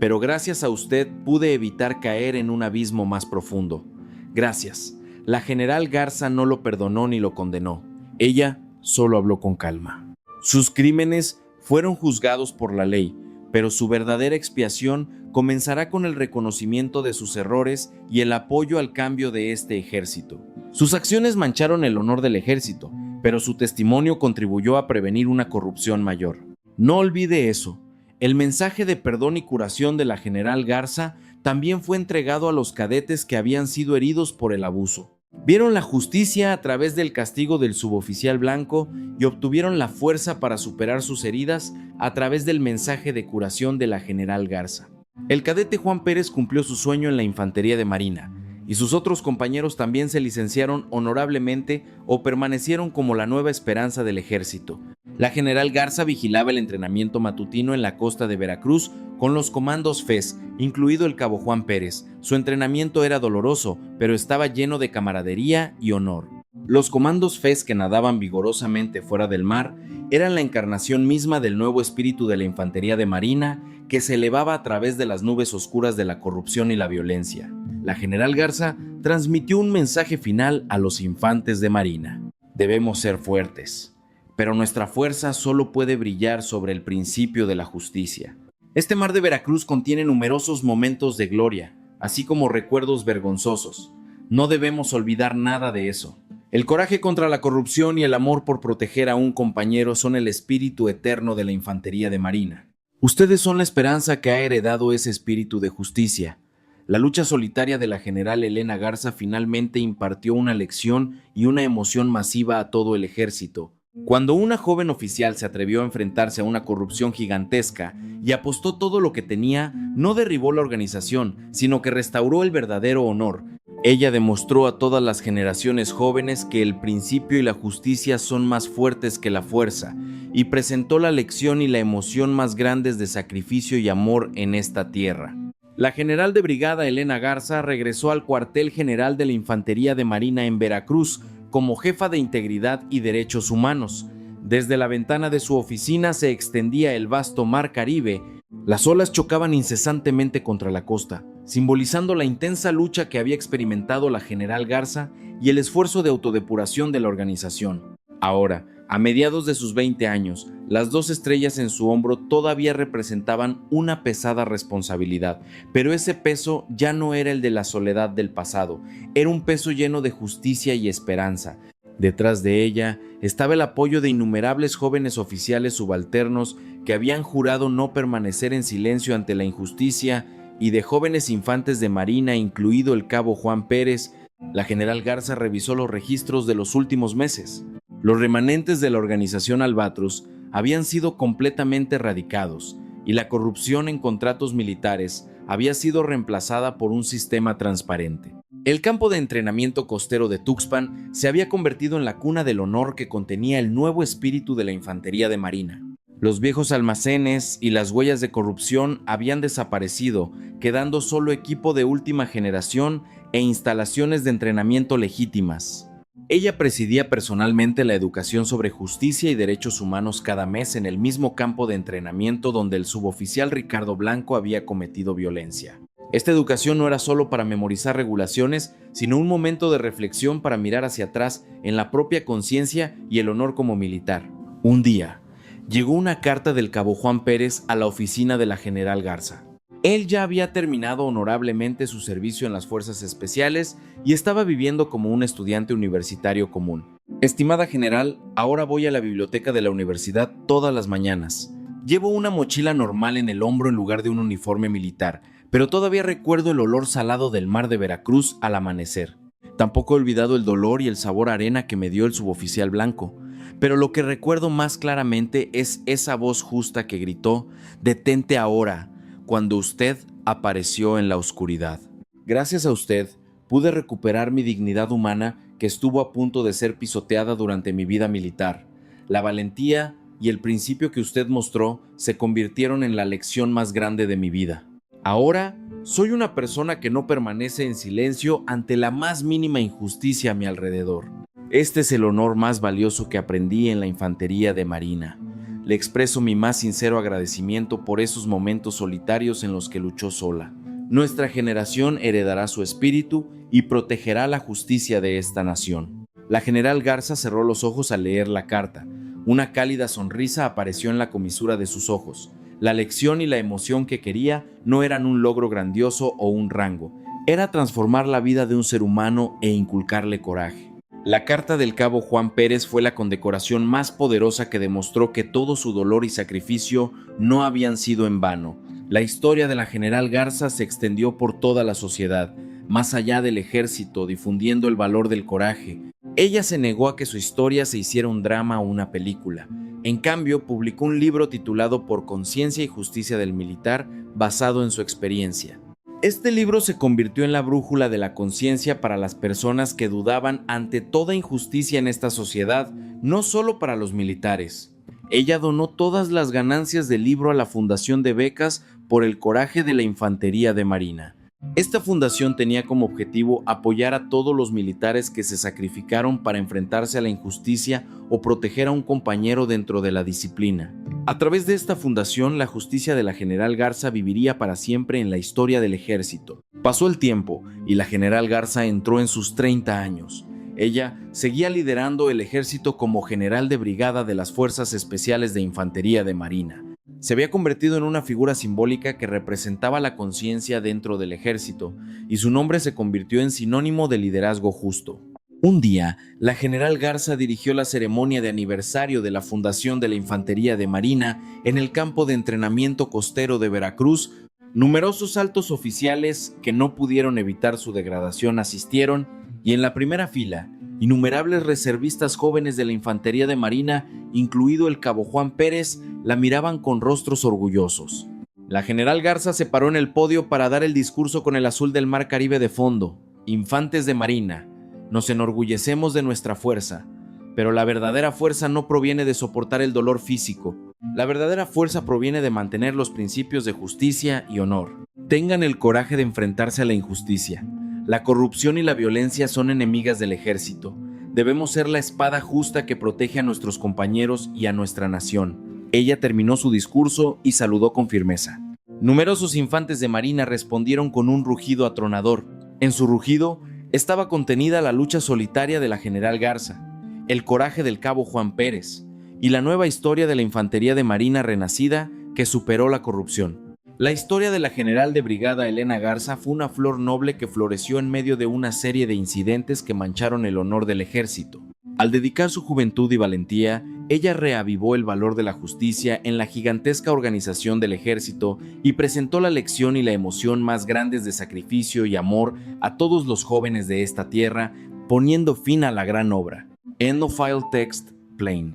pero gracias a usted pude evitar caer en un abismo más profundo. Gracias. La general Garza no lo perdonó ni lo condenó. Ella solo habló con calma. Sus crímenes fueron juzgados por la ley, pero su verdadera expiación comenzará con el reconocimiento de sus errores y el apoyo al cambio de este ejército. Sus acciones mancharon el honor del ejército, pero su testimonio contribuyó a prevenir una corrupción mayor. No olvide eso. El mensaje de perdón y curación de la general Garza también fue entregado a los cadetes que habían sido heridos por el abuso. Vieron la justicia a través del castigo del suboficial Blanco y obtuvieron la fuerza para superar sus heridas a través del mensaje de curación de la general Garza. El cadete Juan Pérez cumplió su sueño en la Infantería de Marina, y sus otros compañeros también se licenciaron honorablemente o permanecieron como la nueva esperanza del ejército. La general Garza vigilaba el entrenamiento matutino en la costa de Veracruz con los comandos FES, incluido el cabo Juan Pérez. Su entrenamiento era doloroso, pero estaba lleno de camaradería y honor. Los comandos FES, que nadaban vigorosamente fuera del mar, eran la encarnación misma del nuevo espíritu de la Infantería de Marina que se elevaba a través de las nubes oscuras de la corrupción y la violencia. La general Garza transmitió un mensaje final a los infantes de Marina. Debemos ser fuertes, pero nuestra fuerza solo puede brillar sobre el principio de la justicia. Este mar de Veracruz contiene numerosos momentos de gloria, así como recuerdos vergonzosos. No debemos olvidar nada de eso. El coraje contra la corrupción y el amor por proteger a un compañero son el espíritu eterno de la Infantería de Marina. Ustedes son la esperanza que ha heredado ese espíritu de justicia. La lucha solitaria de la general Elena Garza finalmente impartió una lección y una emoción masiva a todo el ejército. Cuando una joven oficial se atrevió a enfrentarse a una corrupción gigantesca y apostó todo lo que tenía, no derribó la organización, sino que restauró el verdadero honor. Ella demostró a todas las generaciones jóvenes que el principio y la justicia son más fuertes que la fuerza, y presentó la lección y la emoción más grandes de sacrificio y amor en esta tierra. La general de brigada Elena Garza regresó al cuartel general de la Infantería de Marina en Veracruz como jefa de Integridad y Derechos Humanos. Desde la ventana de su oficina se extendía el vasto mar Caribe. Las olas chocaban incesantemente contra la costa, simbolizando la intensa lucha que había experimentado la general Garza y el esfuerzo de autodepuración de la organización. Ahora, a mediados de sus 20 años, las 2 estrellas en su hombro todavía representaban una pesada responsabilidad, pero ese peso ya no era el de la soledad del pasado, era un peso lleno de justicia y esperanza. Detrás de ella estaba el apoyo de innumerables jóvenes oficiales subalternos que habían jurado no permanecer en silencio ante la injusticia, y de jóvenes infantes de Marina, incluido el cabo Juan Pérez. La general Garza revisó los registros de los últimos meses. Los remanentes de la organización Albatros habían sido completamente erradicados y la corrupción en contratos militares había sido reemplazada por un sistema transparente. El campo de entrenamiento costero de Tuxpan se había convertido en la cuna del honor que contenía el nuevo espíritu de la Infantería de Marina. Los viejos almacenes y las huellas de corrupción habían desaparecido, quedando solo equipo de última generación e instalaciones de entrenamiento legítimas. Ella presidía personalmente la educación sobre justicia y derechos humanos cada mes en el mismo campo de entrenamiento donde el suboficial Ricardo Blanco había cometido violencia. Esta educación no era solo para memorizar regulaciones, sino un momento de reflexión para mirar hacia atrás en la propia conciencia y el honor como militar. Un día, llegó una carta del cabo Juan Pérez a la oficina de la general Garza. Él ya había terminado honorablemente su servicio en las Fuerzas Especiales y estaba viviendo como un estudiante universitario común. Estimada general, ahora voy a la biblioteca de la universidad todas las mañanas. Llevo una mochila normal en el hombro en lugar de un uniforme militar, pero todavía recuerdo el olor salado del mar de Veracruz al amanecer. Tampoco he olvidado el dolor y el sabor a arena que me dio el suboficial Blanco, pero lo que recuerdo más claramente es esa voz justa que gritó: «Detente ahora», cuando usted apareció en la oscuridad. Gracias a usted, pude recuperar mi dignidad humana que estuvo a punto de ser pisoteada durante mi vida militar. La valentía y el principio que usted mostró se convirtieron en la lección más grande de mi vida. Ahora, soy una persona que no permanece en silencio ante la más mínima injusticia a mi alrededor. Este es el honor más valioso que aprendí en la infantería de Marina. Le expreso mi más sincero agradecimiento por esos momentos solitarios en los que luchó sola. Nuestra generación heredará su espíritu y protegerá la justicia de esta nación. La general Garza cerró los ojos al leer la carta. Una cálida sonrisa apareció en la comisura de sus ojos. La lección y la emoción que quería no eran un logro grandioso o un rango. Era transformar la vida de un ser humano e inculcarle coraje. La carta del cabo Juan Pérez fue la condecoración más poderosa que demostró que todo su dolor y sacrificio no habían sido en vano. La historia de la general Garza se extendió por toda la sociedad, más allá del ejército, difundiendo el valor del coraje. Ella se negó a que su historia se hiciera un drama o una película. En cambio, publicó un libro titulado Por Conciencia y Justicia del Militar, basado en su experiencia. Este libro se convirtió en la brújula de la conciencia para las personas que dudaban ante toda injusticia en esta sociedad, no solo para los militares. Ella donó todas las ganancias del libro a la Fundación de Becas por el Coraje de la Infantería de Marina. Esta fundación tenía como objetivo apoyar a todos los militares que se sacrificaron para enfrentarse a la injusticia o proteger a un compañero dentro de la disciplina. A través de esta fundación, la justicia de la general Garza viviría para siempre en la historia del ejército. Pasó el tiempo y la general Garza entró en sus 30 años. Ella seguía liderando el ejército como general de brigada de las Fuerzas Especiales de Infantería de Marina. Se había convertido en una figura simbólica que representaba la conciencia dentro del ejército, y su nombre se convirtió en sinónimo de liderazgo justo. Un día, la general Garza dirigió la ceremonia de aniversario de la fundación de la Infantería de Marina en el campo de entrenamiento costero de Veracruz. Numerosos altos oficiales que no pudieron evitar su degradación asistieron, y en la primera fila, innumerables reservistas jóvenes de la Infantería de Marina, incluido el cabo Juan Pérez, la miraban con rostros orgullosos. La general Garza se paró en el podio para dar el discurso con el azul del mar Caribe de fondo. Infantes de Marina, nos enorgullecemos de nuestra fuerza, pero la verdadera fuerza no proviene de soportar el dolor físico. La verdadera fuerza proviene de mantener los principios de justicia y honor. Tengan el coraje de enfrentarse a la injusticia. La corrupción y la violencia son enemigas del ejército. Debemos ser la espada justa que protege a nuestros compañeros y a nuestra nación. Ella terminó su discurso y saludó con firmeza. Numerosos infantes de Marina respondieron con un rugido atronador. En su rugido estaba contenida la lucha solitaria de la general Garza, el coraje del cabo Juan Pérez y la nueva historia de la Infantería de Marina renacida que superó la corrupción. La historia de la general de brigada Elena Garza fue una flor noble que floreció en medio de una serie de incidentes que mancharon el honor del ejército. Al dedicar su juventud y valentía, ella reavivó el valor de la justicia en la gigantesca organización del ejército y presentó la lección y la emoción más grandes de sacrificio y amor a todos los jóvenes de esta tierra, poniendo fin a la gran obra. End of file text, plain.